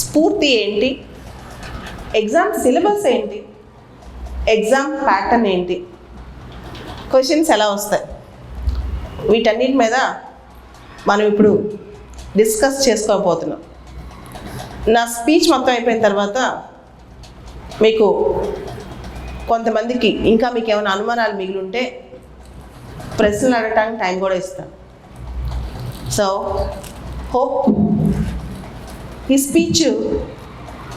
స్ఫూర్తి ఏంటి, exam syllabus ఏంటి, ఎగ్జామ్ ప్యాటర్న్ ఏంటి, క్వశ్చన్స్ ఎలా వస్తాయి, వీటన్నిటి మీద మనం ఇప్పుడు డిస్కస్ చేసుకోబోతున్నాం. నా స్పీచ్ మొత్తం అయిపోయిన తర్వాత మీకు కొంతమందికి ఇంకా మీకు ఏమైనా అనుమానాలు మిగిలి ఉంటే ప్రశ్నలు అడగటానికి టైం కూడా ఇస్తాను. సో హోప్ ఈ స్పీచ్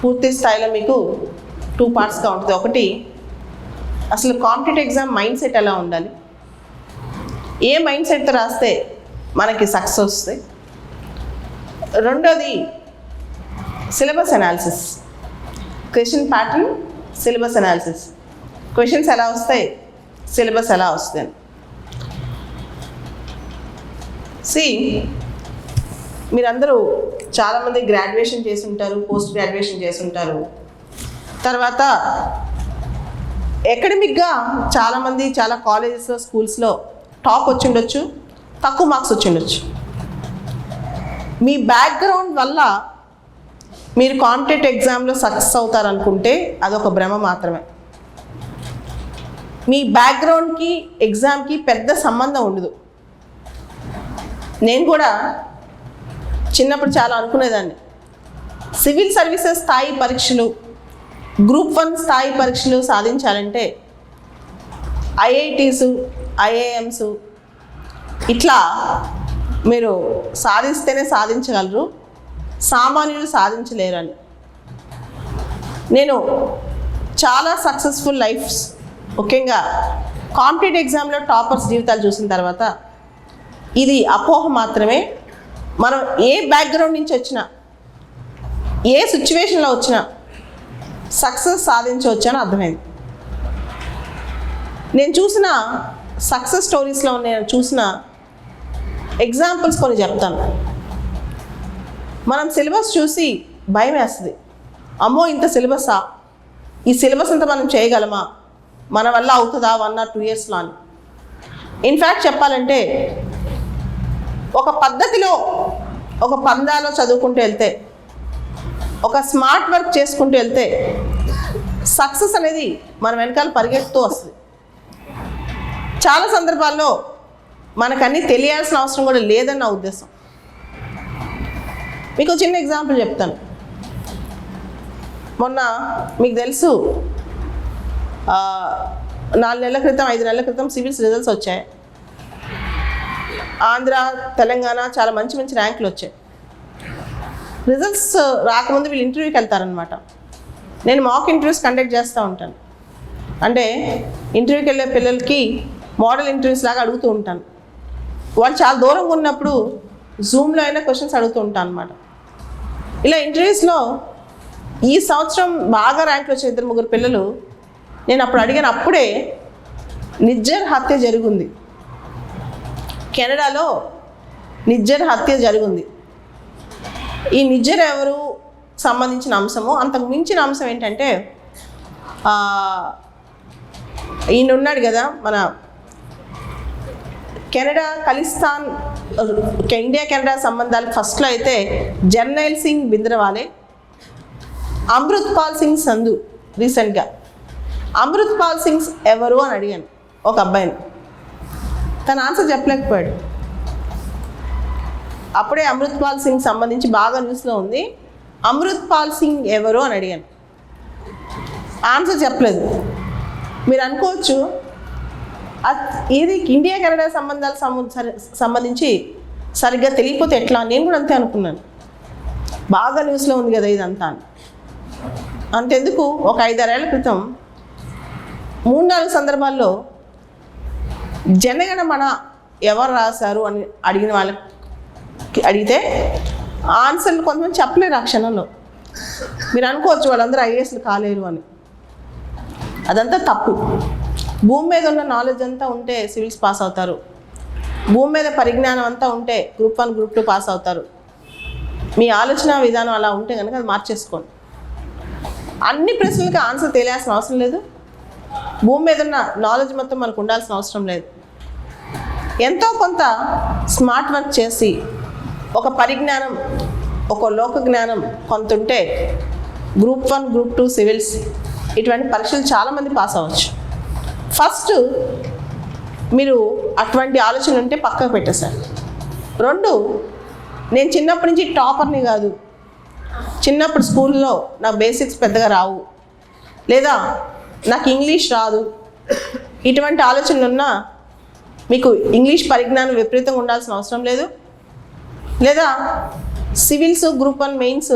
పూర్తి స్థాయిలో మీకు 2 పార్ట్స్గా ఉంటుంది. ఒకటి, అసలు కాంపిటేటివ్ ఎగ్జామ్ మైండ్ సెట్ ఎలా ఉండాలి, ఏ మైండ్ సెట్తో రాస్తే మనకి సక్సెస్ వస్తాయి. రెండోది syllabus analysis, question pattern, syllabus analysis, questions ఎలా వస్తాయి, సిలబస్ ఎలా వస్తుంది. మీరందరూ చాలామంది గ్రాడ్యుయేషన్ చేసి ఉంటారు, పోస్ట్ గ్రాడ్యుయేషన్ చేసి ఉంటారు. తర్వాత అకాడమిక్గా చాలామంది చాలా కాలేజెస్లో స్కూల్స్లో టాప్ వచ్చి ఉండొచ్చు, తక్కువ మార్క్స్ వచ్చి ఉండొచ్చు. మీ బ్యాక్గ్రౌండ్ వల్ల మీరు కాంపిటేటివ్ ఎగ్జామ్లో సక్సెస్ అవుతారనుకుంటే అదొక భ్రమ మాత్రమే. మీ బ్యాక్గ్రౌండ్కి ఎగ్జామ్కి పెద్ద సంబంధం ఉండదు. నేను కూడా చిన్నప్పుడు చాలా అనుకునేదాన్ని, సివిల్ సర్వీసెస్ స్థాయి పరీక్షలు, గ్రూప్ 1 స్థాయి పరీక్షలు సాధించాలంటే ఐఐటీస్, ఐఐఎమ్స్ ఇట్లా మీరు సాధిస్తేనే సాధించగలరు, సామాన్యులు సాధించలేరని. నేను చాలా సక్సెస్ఫుల్ లైఫ్స్, ముఖ్యంగా కాంపిటేటివ్ ఎగ్జామ్లో టాపర్స్ జీవితాలు చూసిన తర్వాత ఇది అపోహ మాత్రమే. మనం ఏ బ్యాక్గ్రౌండ్ నుంచి వచ్చినా, ఏ సిచ్యువేషన్లో వచ్చినా సక్సెస్ సాధించవచ్చు అని అర్థమైంది. నేను చూసిన సక్సెస్ స్టోరీస్లో నేను చూసిన ఎగ్జాంపుల్స్ కొన్ని చెప్తాను. మనం సిలబస్ చూసి భయం వేస్తుంది, అమ్మో ఇంత సిలబసా, ఈ సిలబస్ అంతా మనం చేయగలమా, మన వల్ల అవుతుందా 1 or 2 yearsలో అని. ఇన్ఫ్యాక్ట్ చెప్పాలంటే ఒక పద్ధతిలో, ఒక పందాలో చదువుకుంటూ వెళ్తే, ఒక స్మార్ట్ వర్క్ చేసుకుంటూ వెళ్తే సక్సెస్ అనేది మన వెనకాల పరిగెడుతూ వస్తుంది. చాలా సందర్భాల్లో మనకన్నీ తెలియాల్సిన అవసరం కూడా లేదని నా ఉద్దేశం. మీకు చిన్న ఎగ్జాంపుల్ చెప్తాను. మొన్న మీకు తెలుసు 4 నెలల క్రితం, 5 నెలల క్రితం సివిల్స్ రిజల్ట్స్ వచ్చాయి. ఆంధ్ర, తెలంగాణ చాలా మంచి మంచి ర్యాంకులు వచ్చాయి. రిజల్ట్స్ రాకముందు వీళ్ళు ఇంటర్వ్యూకి వెళ్తారనమాట. నేను మాక్ ఇంటర్వ్యూస్ కండక్ట్ చేస్తూ ఉంటాను. అంటే ఇంటర్వ్యూకి వెళ్ళే పిల్లలకి మోడల్ ఇంటర్వ్యూస్ లాగా అడుగుతూ ఉంటాను. వాళ్ళు చాలా దూరంగా ఉన్నప్పుడు జూమ్లో అయినా క్వశ్చన్స్ అడుగుతూ ఉంటాను అనమాట. ఇలా ఇంటర్వ్యూస్లో ఈ సంవత్సరం బాగా ర్యాంకులు వచ్చిన 2-3 పిల్లలు నేను అప్పుడు అడిగాను. అప్పుడే నిజ్జర్ హత్య జరిగింది, కెనడాలో నిజ్జర్ హత్య జరిగింది. ఈ నిజ్జర్ ఎవరు సంబంధించిన అంశము, అంతకు మించిన అంశం ఏంటంటే ఈయన ఉన్నాడు కదా, మన కెనడా ఖలిస్తాన్, ఇండియా కెనడా సంబంధాలు ఫస్ట్లో అయితే జర్నైల్ సింగ్ భింద్రవాలే, అమృత్ పాల్ సింగ్ సంధు. రీసెంట్గా అమృత్ పాల్ సింగ్ ఎవరు అని అడిగాను ఒక అబ్బాయిని. తన ఆన్సర్ చెప్పలేకపోయాడు. అప్పుడే అమృత్ పాల్ సింగ్ సంబంధించి బాగా న్యూస్లో ఉంది. అమృత్ పాల్ సింగ్ ఎవరు అని అడిగాను, ఆన్సర్ చెప్పలేదు. మీరు అనుకోవచ్చు ఇది ఇండియా కెనడా సంబంధాలు సంబంధించి సరిగ్గా తెలియకపోతే ఎట్లా. నేను కూడా అంతే అనుకున్నాను, బాగా న్యూస్లో ఉంది కదా ఇదంతా. అంతెందుకు, ఒక 5-6 ఏళ్ల క్రితం 3-4 సందర్భాల్లో జనగణమన ఎవరు రాశారు అని అడిగిన వాళ్ళకి అడిగితే ఆన్సర్లు కొంతమంది చెప్పలేరు ఆ క్షణంలో. మీరు అనుకోవచ్చు వాళ్ళందరూ ఐఏఎస్లు కాలేరు అని. అదంతా తప్పు. భూమి మీద ఉన్న నాలెడ్జ్ అంతా ఉంటే సివిల్స్ పాస్ అవుతారు, భూమి మీద పరిజ్ఞానం అంతా ఉంటే గ్రూప్ 1, గ్రూప్ 2 పాస్ అవుతారు. మీ ఆలోచన విధానం అలా ఉంటే కనుక అది మార్చేసుకోండి. అన్ని ప్రశ్నలకి ఆన్సర్ తెలియాల్సిన అవసరం లేదు, భూమి మీద ఉన్న నాలెడ్జ్ మొత్తం మనకు ఉండాల్సిన అవసరం లేదు. ఎంతో కొంత స్మార్ట్ వర్క్ చేసి ఒక పరిజ్ఞానం ఒక లోక జ్ఞానం కొంత ఉంటే గ్రూప్ 1 గ్రూప్ 2 సివిల్స్ ఇటువంటి పరీక్షలు చాలామంది పాస్ అవ్వచ్చు. ఫస్ట్ మీరు అటువంటి ఆలోచన ఉంటే పక్కకు పెట్టేశారు. 2, నేను చిన్నప్పటి నుంచి టాపర్ని కాదు, చిన్నప్పుడు స్కూల్లో నాకు బేసిక్స్ పెద్దగా రావు, లేదా నాకు ఇంగ్లీష్ రాదు, ఇటువంటి ఆలోచనలు ఉన్నా మీకు ఇంగ్లీష్ పరిజ్ఞానం విపరీతంగా ఉండాల్సిన అవసరం లేదు. లేదా సివిల్స్ గ్రూప్ 1 మెయిన్స్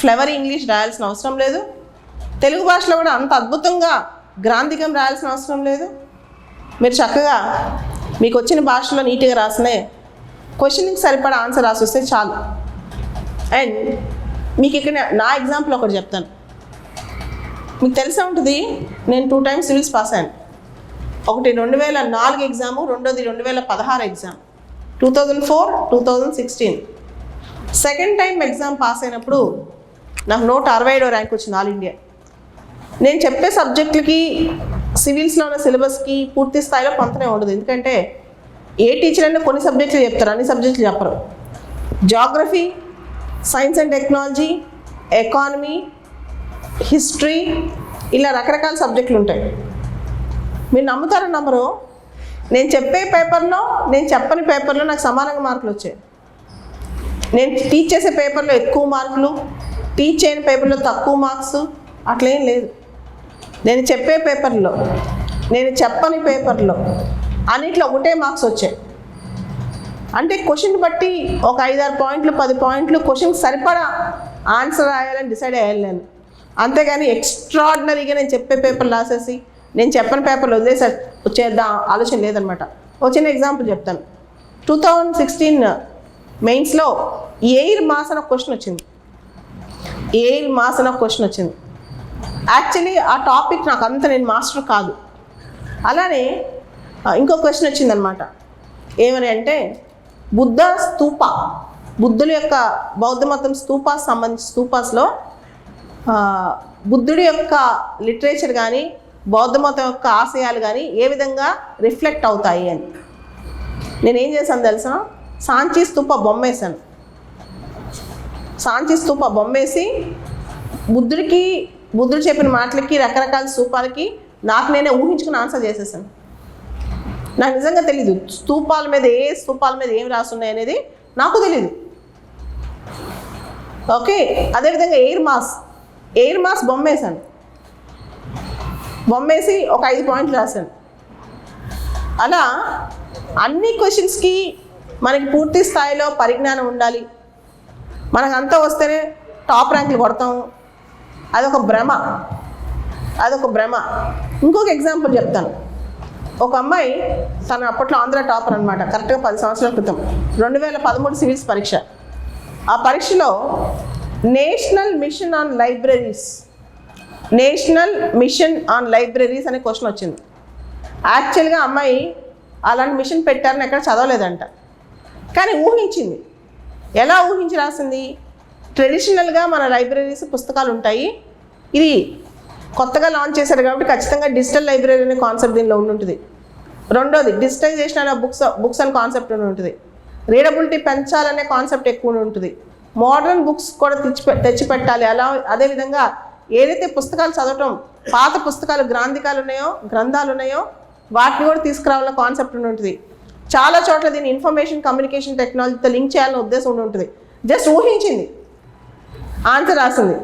ఫ్లవర్ ఇంగ్లీష్ రాయాల్సిన అవసరం లేదు. తెలుగు భాషలో కూడా అంత అద్భుతంగా గ్రాంధికం రాయాల్సిన అవసరం లేదు. మీరు చక్కగా మీకు వచ్చిన భాషలో నీట్గా రాసినే క్వశ్చన్కి సరిపడా ఆన్సర్ రాసి వస్తే చాలు. అండ్ మీకు ఇక్కడ నా ఎగ్జాంపుల్ ఒకటి చెప్తాను. మీకు తెలిసే ఉంటుంది, నేను 2 times సివిల్స్ పాస్ అయ్యాను. ఒకటి 2004 ఎగ్జాము, రెండోది 2016 exam, 2004, 2016. Second time exam pass అయినప్పుడు నాకు 167వ ర్యాంక్ వచ్చింది ఆల్ ఇండియా. నేను చెప్పే సబ్జెక్టులకి సివిల్స్లో ఉన్న సిలబస్కి పూర్తి స్థాయిలో పొంతనే ఉండదు. ఎందుకంటే ఏ టీచర్ అయినా కొన్ని సబ్జెక్టులు చెప్తారు, అన్ని సబ్జెక్టులు చెప్పరు. Geography, science and technology, economy, history, ఇలా రకరకాల సబ్జెక్టులు ఉంటాయి. మీరు నమ్ముతారో నమ్మరు, నేను చెప్పే పేపర్లో నేను చెప్పని పేపర్లో నాకు సమానంగా మార్కులు వచ్చాయి. నేను టీచ్ చేసే పేపర్లో ఎక్కువ మార్కులు, టీచ్ చేయని పేపర్లో తక్కువ మార్క్స్, అట్లేం లేదు. నేను చెప్పే పేపర్లో, నేను చెప్పని పేపర్లో అన్నిట్లో ఒకటే మార్క్స్ వచ్చాయి. అంటే క్వశ్చన్ బట్టి ఒక 5-6 పాయింట్లు 10 పాయింట్లు క్వశ్చన్కి సరిపడా ఆన్సర్ రాయాలని డిసైడ్ అయ్యాను నేను. అంతేగాని ఎక్స్ట్రాడినరీగా నేను చెప్పే పేపర్లు రాసేసి నేను చెప్పని పేపర్లు వదిలేసి వచ్చేద్దాం ఆలోచన లేదనమాట. ఒక చిన్న ఎగ్జాంపుల్ చెప్తాను. 2016 మెయిన్స్లో ఎయిర్ మాస్ అనే క్వశ్చన్ వచ్చింది. ఎయిర్ మాస్ అనే క్వశ్చన్ వచ్చింది. యాక్చువల్లీ ఆ టాపిక్ నాకు అంత నేను మాస్టర్ కాదు. అలానే ఇంకో క్వశ్చన్ వచ్చిందనమాట. ఏమని అంటే బుద్ధ స్తూప, బుద్ధుడి యొక్క బౌద్ధ మతం స్తూపాస్ సంబంధించి స్తూపాస్లో బుద్ధుడి యొక్క లిటరేచర్ కానీ బౌద్ధ మతం యొక్క ఆశయాలు కానీ ఏ విధంగా రిఫ్లెక్ట్ అవుతాయి అని. నేనేం చేశాను తెలుసా, సాంచి స్తూప బొమ్మ వేసాను. సాంచి స్తూప బొమ్మ వేసి బుద్ధుడు చెప్పిన మాటలకి రకరకాల స్తూపాలకి నాకు నేనే ఊహించుకుని ఆన్సర్ చేసేసాను. నాకు నిజంగా తెలీదు స్తూపాల మీద ఏ స్తూపాల మీద ఏమి రాస్తున్నాయి అనేది నాకు తెలీదు. ఓకే, అదేవిధంగా ఎయిర్ మాస్ బొమ్మ వేసాను. బొమ్మ వేసి ఒక 5 పాయింట్లు రాశాను. అలా అన్ని క్వశ్చన్స్కి మనకి పూర్తి స్థాయిలో పరిజ్ఞానం ఉండాలి, మనకు అంతా వస్తేనే టాప్ ర్యాంకులు కొడతాము, అదొక భ్రమ. ఇంకొక ఎగ్జాంపుల్ చెప్తాను. ఒక అమ్మాయి, తను అప్పట్లో ఆంధ్ర టాపర్ అనమాట, కరెక్ట్గా 10 సంవత్సరాల క్రితం 2013 సివిల్స్ పరీక్ష. ఆ పరీక్షలో నేషనల్ మిషన్ ఆన్ లైబ్రరీస్ అనే క్వశ్చన్ వచ్చింది. యాక్చువల్గా అమ్మాయి అలాంటి మిషన్ పెట్టారని ఎక్కడ చదవలేదంట, కానీ ఊహించింది. ఎలా ఊహించి రాసింది? ట్రెడిషనల్గా మన లైబ్రరీస్ పుస్తకాలు ఉంటాయి, ఇది కొత్తగా లాంచ్ చేశారు కాబట్టి ఖచ్చితంగా డిజిటల్ లైబ్రరీ అనే కాన్సెప్ట్ దీనిలో ఉంటుంది. రెండోది డిజిటైజేషన్ అనే బుక్స్ అనే కాన్సెప్ట్ ఉంటుంది. రీడబిలిటీ పెంచాలనే కాన్సెప్ట్ ఎక్కువ ఉంటుంది. మోడర్న్ బుక్స్ కూడా తెచ్చిపెట్టాలి. అదేవిధంగా ఏదైతే పుస్తకాలు చదవటం, పాత పుస్తకాలు గ్రంథాలు ఉన్నాయో వాటిని కూడా తీసుకురావాలన్న కాన్సెప్ట్ ఉంటుంది. చాలా చోట్ల దీన్ని ఇన్ఫర్మేషన్ కమ్యూనికేషన్ టెక్నాలజీతో లింక్ చేయాలనే ఉద్దేశం ఉంటుంది. జస్ట్ ఊహించింది, ఆన్సర్ రాసింది.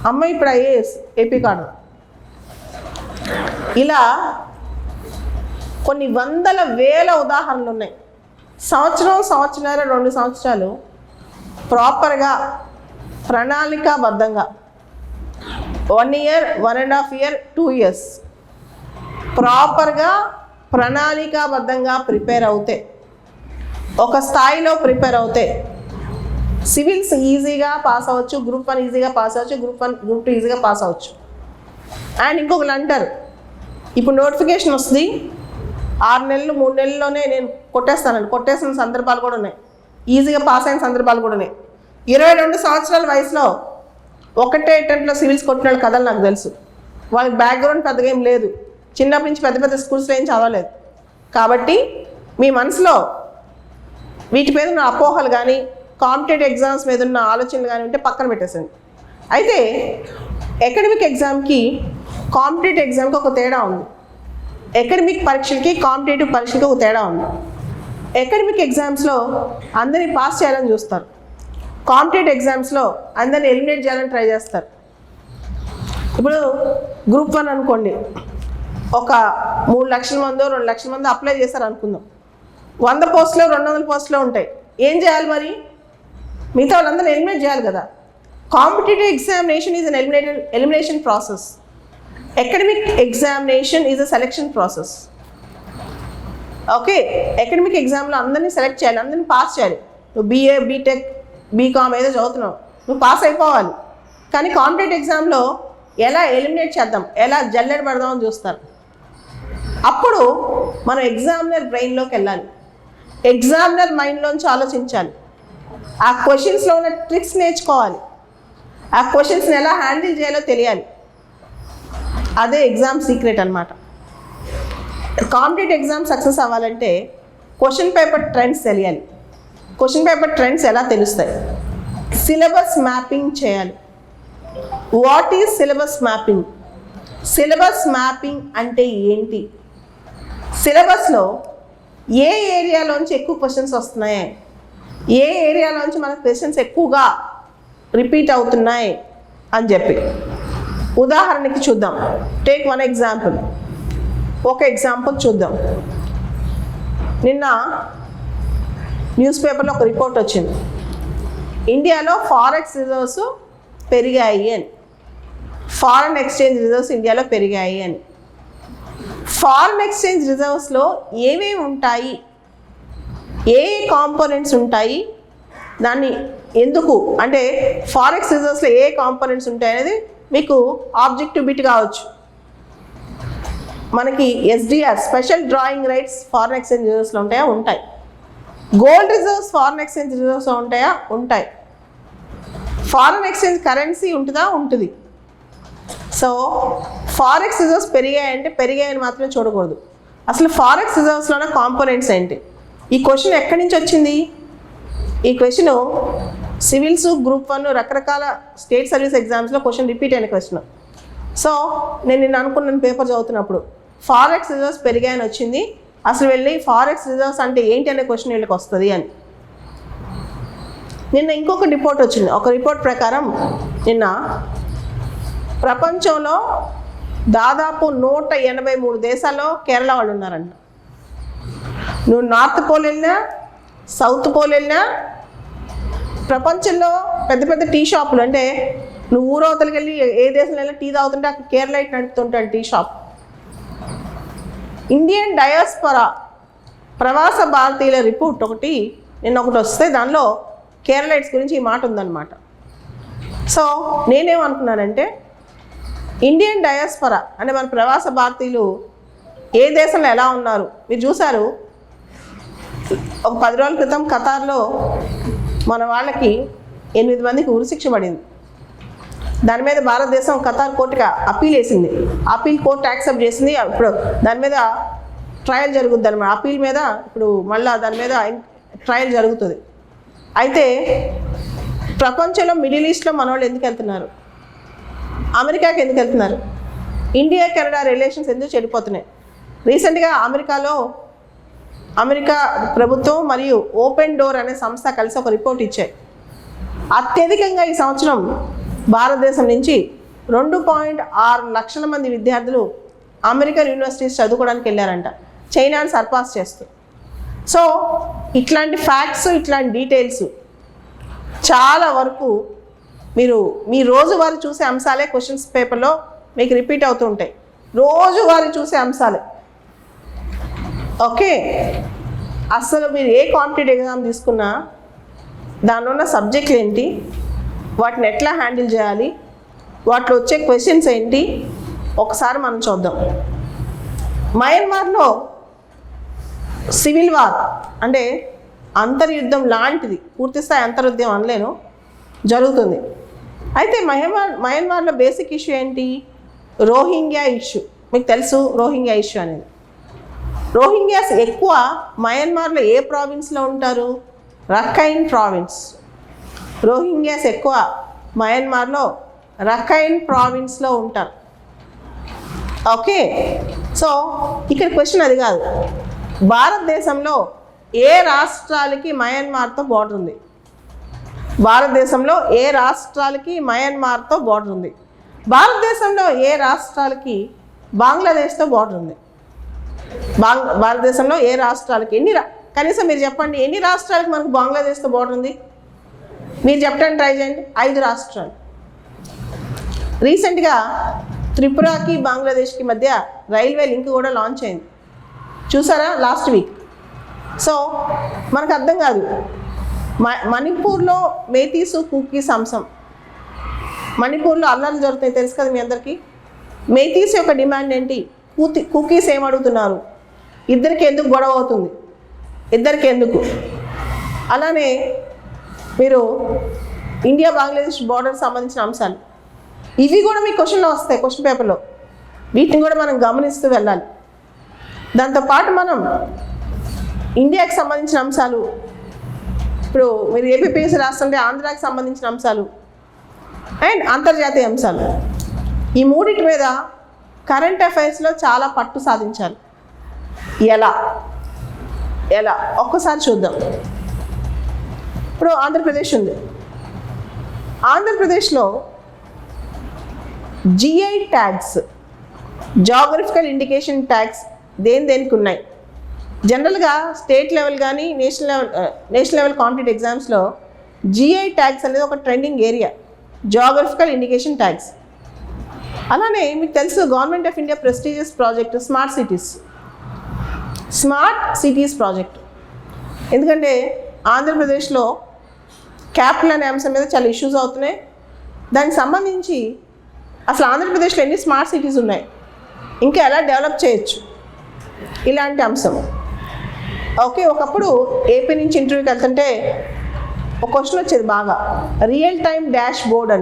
అమ్మాయి ఇప్పుడు ఐఏఎస్, ఏపీ కార్డు. ఇలా కొన్ని వందల వేల ఉదాహరణలు ఉన్నాయి. సంవత్సరం 2 సంవత్సరాలు ప్రాపర్గా ప్రణాళికాబద్ధంగా 1 year, 1.5 year, 2 years ప్రాపర్గా ప్రణాళికాబద్ధంగా ప్రిపేర్ అవుతే, ఒక స్థాయిలో ప్రిపేర్ అవుతే సివిల్స్ ఈజీగా పాస్ అవ్వచ్చు, గ్రూప్ 1 ఈజీగా పాస్ అవ్వచ్చు, గ్రూప్ 2 ఈజీగా పాస్ అవ్వచ్చు. అండ్ ఇంకొకరు అంటారు, ఇప్పుడు నోటిఫికేషన్ వస్తుంది 6 నెలలు 3 నెలల్లోనే నేను కొట్టేసిన సందర్భాలు కూడా ఉన్నాయి, ఈజీగా పాస్ అయిన సందర్భాలు కూడా ఉన్నాయి. 22 సంవత్సరాల వయసులో ఒకటే అటెంప్ట్లో సివిల్స్ కొట్టిన వాళ్ళ కథలు నాకు తెలుసు. వాళ్ళకి బ్యాక్గ్రౌండ్ పెద్దగా ఏం లేదు, చిన్నప్పటి నుంచి పెద్ద స్కూల్స్లో ఏం చదవలేదు. కాబట్టి మీ మనసులో వీటి మీద ఉన్న అపోహలు కానీ కాంపిటేటివ్ ఎగ్జామ్స్ మీద ఉన్న ఆలోచనలు కానీ ఉంటే పక్కన పెట్టేసండి. అయితే అకాడమిక్ ఎగ్జామ్కి కాంపిటేటివ్ ఎగ్జామ్కి ఒక తేడా ఉంది. అకాడమిక్ పరీక్షలకి కాంపిటేటివ్ పరీక్షలకి ఒక తేడా ఉంది. అకాడమిక్ ఎగ్జామ్స్లో అందరినీ పాస్ చేయాలని చూస్తారు. కాంపిటేటివ్ ఎగ్జామ్స్లో అందరినీ ఎలిమినేట్ చేయాలని ట్రై చేస్తారు. ఇప్పుడు గ్రూప్ 1 అనుకోండి, ఒక 3 లక్షల మందో 2 లక్షల మంది అప్లై చేస్తారు అనుకుందాం. 100 పోస్టులు 200 పోస్టులు ఉంటాయి. ఏం చేయాలి మరి? మిగతా వాళ్ళందరినీ ఎలిమినేట్ చేయాలి కదా. Competitive examination is an elimination process. Academic examination is a selection process. Okay, academic ఎగ్జామ్లో అందరినీ సెలెక్ట్ చేయాలి, అందరినీ పాస్ చేయాలి. నువ్వు BA, BTech, BCom ఏదో చదువుతున్నావు, నువ్వు పాస్ అయిపోవాలి. కానీ కాంపిటేటివ్ ఎగ్జామ్లో ఎలా ఎలిమినేట్ చేద్దాం, ఎలా జల్లెడ పడదాం అని చూస్తారు. అప్పుడు మనం ఎగ్జామినర్ బ్రెయిన్లోకి వెళ్ళాలి, ఎగ్జామినర్ మైండ్లోంచి ఆలోచించాలి, ఆ క్వశ్చన్స్లో ఉన్న ట్రిక్స్ నేర్చుకోవాలి, ఆ క్వశ్చన్స్ని ఎలా హ్యాండిల్ చేయాలో తెలియాలి. అదే ఎగ్జామ్ సీక్రెట్ అన్నమాట. కాంపిటేటివ్ ఎగ్జామ్ సక్సెస్ అవ్వాలంటే క్వశ్చన్ పేపర్ ట్రెండ్స్ తెలియాలి. క్వశ్చన్ పేపర్ ట్రెండ్స్ ఎలా తెలుస్తాయి? సిలబస్ మ్యాపింగ్ చేయాలి. What is syllabus mapping? Syllabus mapping అంటే ఏంటి? సిలబస్లో ఏ ఏరియాలోంచి ఎక్కువ క్వశ్చన్స్ వస్తున్నాయి, ఏ ఏరియాలోంచి మన క్వశ్చన్స్ ఎక్కువగా రిపీట్ అవుతున్నాయి అని చెప్పి ఉదాహరణకి చూద్దాం. Take one example. ఒక ఎగ్జాంపుల్ చూద్దాం. నిన్న న్యూస్ పేపర్లో ఒక రిపోర్ట్ వచ్చింది, ఇండియాలో ఫారెక్స్ రిజర్వ్స్ పెరిగాయి అని. ఫారెన్ ఎక్స్చేంజ్ రిజర్వ్స్ ఇండియాలో పెరిగాయి అని. ఫారెన్ ఎక్స్చేంజ్ రిజర్వ్స్లో ఏమేమి ఉంటాయి, ఏ కాంపోనెంట్స్ ఉంటాయి, దాన్ని ఎందుకు అంటే ఫారెక్స్ రిజర్వ్స్లో ఏ కాంపోనెంట్స్ ఉంటాయి అనేది మీకు ఆబ్జెక్టివ్ బిట్ కావచ్చు. మనకి SDR special drawing rights foreign exchange రిజర్వ్స్లో ఉంటాయా? ఉంటాయి. గోల్డ్ రిజర్వ్స్ ఫారెన్ ఎక్స్చేంజ్ రిజర్వ్స్లో ఉంటాయా? ఉంటాయి. ఫారెన్ ఎక్స్చేంజ్ కరెన్సీ ఉంటుందా? ఉంటుంది. సో ఫారెక్స్ రిజర్వ్స్ పెరిగాయంటే పెరిగాయని మాత్రమే చూడకూడదు. అసలు ఫారెక్స్ రిజర్వ్స్లోనే కాంపోనెంట్స్ ఏంటి? ఈ క్వశ్చన్ ఎక్కడి నుంచి వచ్చింది? ఈ క్వశ్చన్ సివిల్స్, గ్రూప్ 1 రకరకాల స్టేట్ సర్వీస్ ఎగ్జామ్స్లో క్వశ్చన్ రిపీట్ అయిన క్వశ్చన్. సో నేను అనుకున్నాను పేపర్ చదువుతున్నప్పుడు ఫారెక్స్ రిజర్వ్స్ పెరిగాయని వచ్చింది, అసలు వెళ్ళి ఫారెక్స్ రిజర్వ్స్ అంటే ఏంటి అనే క్వశ్చన్ వీళ్ళకి వస్తుంది అని. నిన్న ఇంకొక రిపోర్ట్ వచ్చింది. ఒక రిపోర్ట్ ప్రకారం నిన్న ప్రపంచంలో దాదాపు 183 దేశాల్లో కేరళ వాళ్ళు ఉన్నారంట. నువ్వు నార్త్ పోల్ వెళ్ళినా, సౌత్ పోల్ వెళ్ళినా, ప్రపంచంలో పెద్ద పెద్ద టీ షాపులు, అంటే నువ్వు ఊరవతలకి వెళ్ళి ఏ దేశంలో వెళ్ళి టీ తాగుతుంటే అక్కడ కేరళైట్ నడుపుతుంటాడు టీ షాప్. ఇండియన్ డయాస్పొరా ప్రవాస భారతీయుల రిపోర్ట్ ఒకటి వస్తే దానిలో కేరళైట్స్ గురించి ఈ మాట ఉందన్నమాట. సో నేనేమనుకున్నానంటే ఇండియన్ డయాస్పొరా అంటే మన ప్రవాస భారతీయులు ఏ దేశంలో ఎలా ఉన్నారు మీరు చూశారు. ఒక 10 రోజుల క్రితం ఖతార్లో మన వాళ్ళకి 8 మందికి ఉరిశిక్ష పడింది. దాని మీద భారతదేశం ఖతార్ కోర్టుగా అప్పీల్ వేసింది. అప్పీల్ కోర్టు యాక్సెప్ట్ చేసింది. ఇప్పుడు దాని మీద ట్రయల్ జరుగుతుంది అనమాట. అప్పీల్ మీద ఇప్పుడు మళ్ళీ దాని మీద ట్రయల్ జరుగుతుంది. అయితే ప్రపంచంలో మిడిల్ ఈస్ట్లో మన వాళ్ళు ఎందుకు వెళ్తున్నారు, అమెరికాకి ఎందుకు వెళ్తున్నారు, ఇండియా కెనడా రిలేషన్స్ ఎందుకు చెడిపోతున్నాయి? రీసెంట్గా అమెరికా ప్రభుత్వం మరియు ఓపెన్ డోర్ అనే సంస్థ కలిసి ఒక రిపోర్ట్ ఇచ్చాయి. అత్యధికంగా ఈ సంవత్సరం భారతదేశం నుంచి 2.6 లక్షల మంది విద్యార్థులు అమెరికన్ యూనివర్సిటీస్ చదువుకోవడానికి వెళ్ళారంట, చైనాని సర్పాస్ చేస్తూ. సో ఇట్లాంటి ఫ్యాక్ట్స్, ఇట్లాంటి డీటెయిల్స్ చాలా వరకు మీరు మీ రోజువారీ చూసే అంశాలే క్వశ్చన్స్ పేపర్లో మీకు రిపీట్ అవుతూ ఉంటాయి. రోజువారీ చూసే అంశాలే. ఓకే, అసలు మీరు ఏ కాంపిటేటివ్ ఎగ్జామ్ తీసుకున్నా దానిలో ఉన్న సబ్జెక్టులు ఏంటి, వాటిని ఎట్లా హ్యాండిల్ చేయాలి, వాటిలో వచ్చే క్వశ్చన్స్ ఏంటి ఒకసారి మనం చూద్దాం. మయన్మార్లో సివిల్ వార్ అంటే అంతర్యుద్ధం లాంటిది, పూర్తిస్థాయి అంతర్యుద్ధం అనలేను, జరుగుతుంది. అయితే మయన్మార్లో బేసిక్ ఇష్యూ ఏంటి? రోహింగ్యా ఇష్యూ. మీకు తెలుసు రోహింగ్యా ఇష్యూ అనేది. రోహింగ్యాస్ ఎక్కువ మయన్మార్లో ఏ ప్రావిన్స్లో ఉంటారు? Rakhine province. రోహింగ్యాస్ ఎక్కువ మయన్మార్లో రఖైన్ ప్రావిన్స్లో ఉంటారు. ఓకే, సో ఇక్కడ క్వశ్చన్ అది కాదు. భారతదేశంలో ఏ రాష్ట్రాలకి మయన్మార్తో బార్డర్ ఉంది? భారతదేశంలో ఏ రాష్ట్రాలకి మయన్మార్తో బార్డర్ ఉంది? భారతదేశంలో ఏ రాష్ట్రాలకి బంగ్లాదేశ్తో బార్డర్ ఉంది? భారతదేశంలో ఏ రాష్ట్రాలకి కనీసం మీరు చెప్పండి, ఎన్ని రాష్ట్రాలకి మనకు బంగ్లాదేశ్తో బార్డర్ ఉంది? మీరు చెప్పడానికి ట్రై చేయండి. 5 రాష్ట్రాలు. రీసెంట్గా త్రిపురకి బంగ్లాదేశ్కి మధ్య రైల్వే లింక్ కూడా లాంచ్ అయింది, చూసారా లాస్ట్ వీక్. సో మనకు అర్థం కాదు. మణిపూర్లో మేతీసు కుకీస్ అంశం. మణిపూర్లో అల్లర్లు జరుగుతాయి తెలుసు కదా మీ అందరికీ. మేతీస్ యొక్క డిమాండ్ ఏంటి? కుకీస్ ఏమడుగుతున్నారు? ఇద్దరికి ఎందుకు గొడవ అవుతుంది? ఇద్దరికి ఎందుకు? అలానే మీరు ఇండియా బంగ్లాదేశ్ బార్డర్ సంబంధించిన అంశాలు ఇవి కూడా మీ క్వశ్చన్లో వస్తాయి, క్వశ్చన్ పేపర్లో. వీటిని కూడా మనం గమనిస్తూ వెళ్ళాలి. దాంతోపాటు మనం ఇండియాకి సంబంధించిన అంశాలు, ఇప్పుడు మీరు ఏపీపీఎస్సీ రాస్తుంటే ఆంధ్రాకి సంబంధించిన అంశాలు అండ్ అంతర్జాతీయ అంశాలు, ఈ మూడింటి మీద కరెంట్ అఫైర్స్లో చాలా పట్టు సాధించాలి. ఎలా ఒక్కసారి చూద్దాం. ఇప్పుడు ఆంధ్రప్రదేశ్ ఉంది. ఆంధ్రప్రదేశ్లో GI tags, geographical indication tags దేనికి ఉన్నాయి? జనరల్గా స్టేట్ లెవెల్ కానీ నేషనల్ లెవెల్ కాంపిటేటివ్ ఎగ్జామ్స్లో జిఐ ట్యాగ్స్ అనేది ఒక trending area, geographical indication tags. అలానే మీకు తెలుసు government of India prestigious project smart cities project. ఎందుకంటే ఆంధ్రప్రదేశ్లో క్యాపిటల్ అనే అంశం మీద చాలా ఇష్యూస్ అవుతున్నాయి. దానికి సంబంధించి అసలు ఆంధ్రప్రదేశ్లో ఎన్ని స్మార్ట్ సిటీస్ ఉన్నాయి, ఇంకా ఎలా డెవలప్ చేయొచ్చు, ఇలాంటి అంశం. ఓకే, ఒకప్పుడు ఏపీ నుంచి ఇంటర్వ్యూకి వెళ్తుంటే ఒక క్వశ్చన్ వచ్చేది బాగా, రియల్ టైమ్ డాష్ బోర్డ్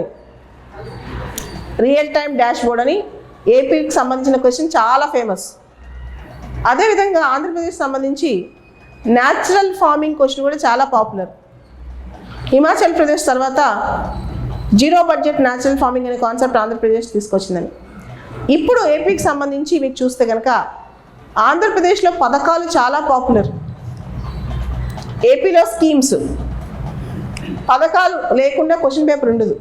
అని ఏపీకి సంబంధించిన క్వశ్చన్ చాలా ఫేమస్. అదేవిధంగా ఆంధ్రప్రదేశ్ సంబంధించి న్యాచురల్ ఫార్మింగ్ క్వశ్చన్ కూడా చాలా పాపులర్. హిమాచల్ ప్రదేశ్ తర్వాత జీరో బడ్జెట్ న్యాచురల్ ఫార్మింగ్ అనే కాన్సెప్ట్ ఆంధ్రప్రదేశ్ తీసుకొచ్చిందని. ఇప్పుడు ఏపీకి సంబంధించి మీకు చూస్తే కనుక ఆంధ్రప్రదేశ్లో పథకాలు చాలా పాపులర్. ఏపీలో స్కీమ్స్, పథకాలు లేకుండా క్వశ్చన్ పేపర్ ఉండదు.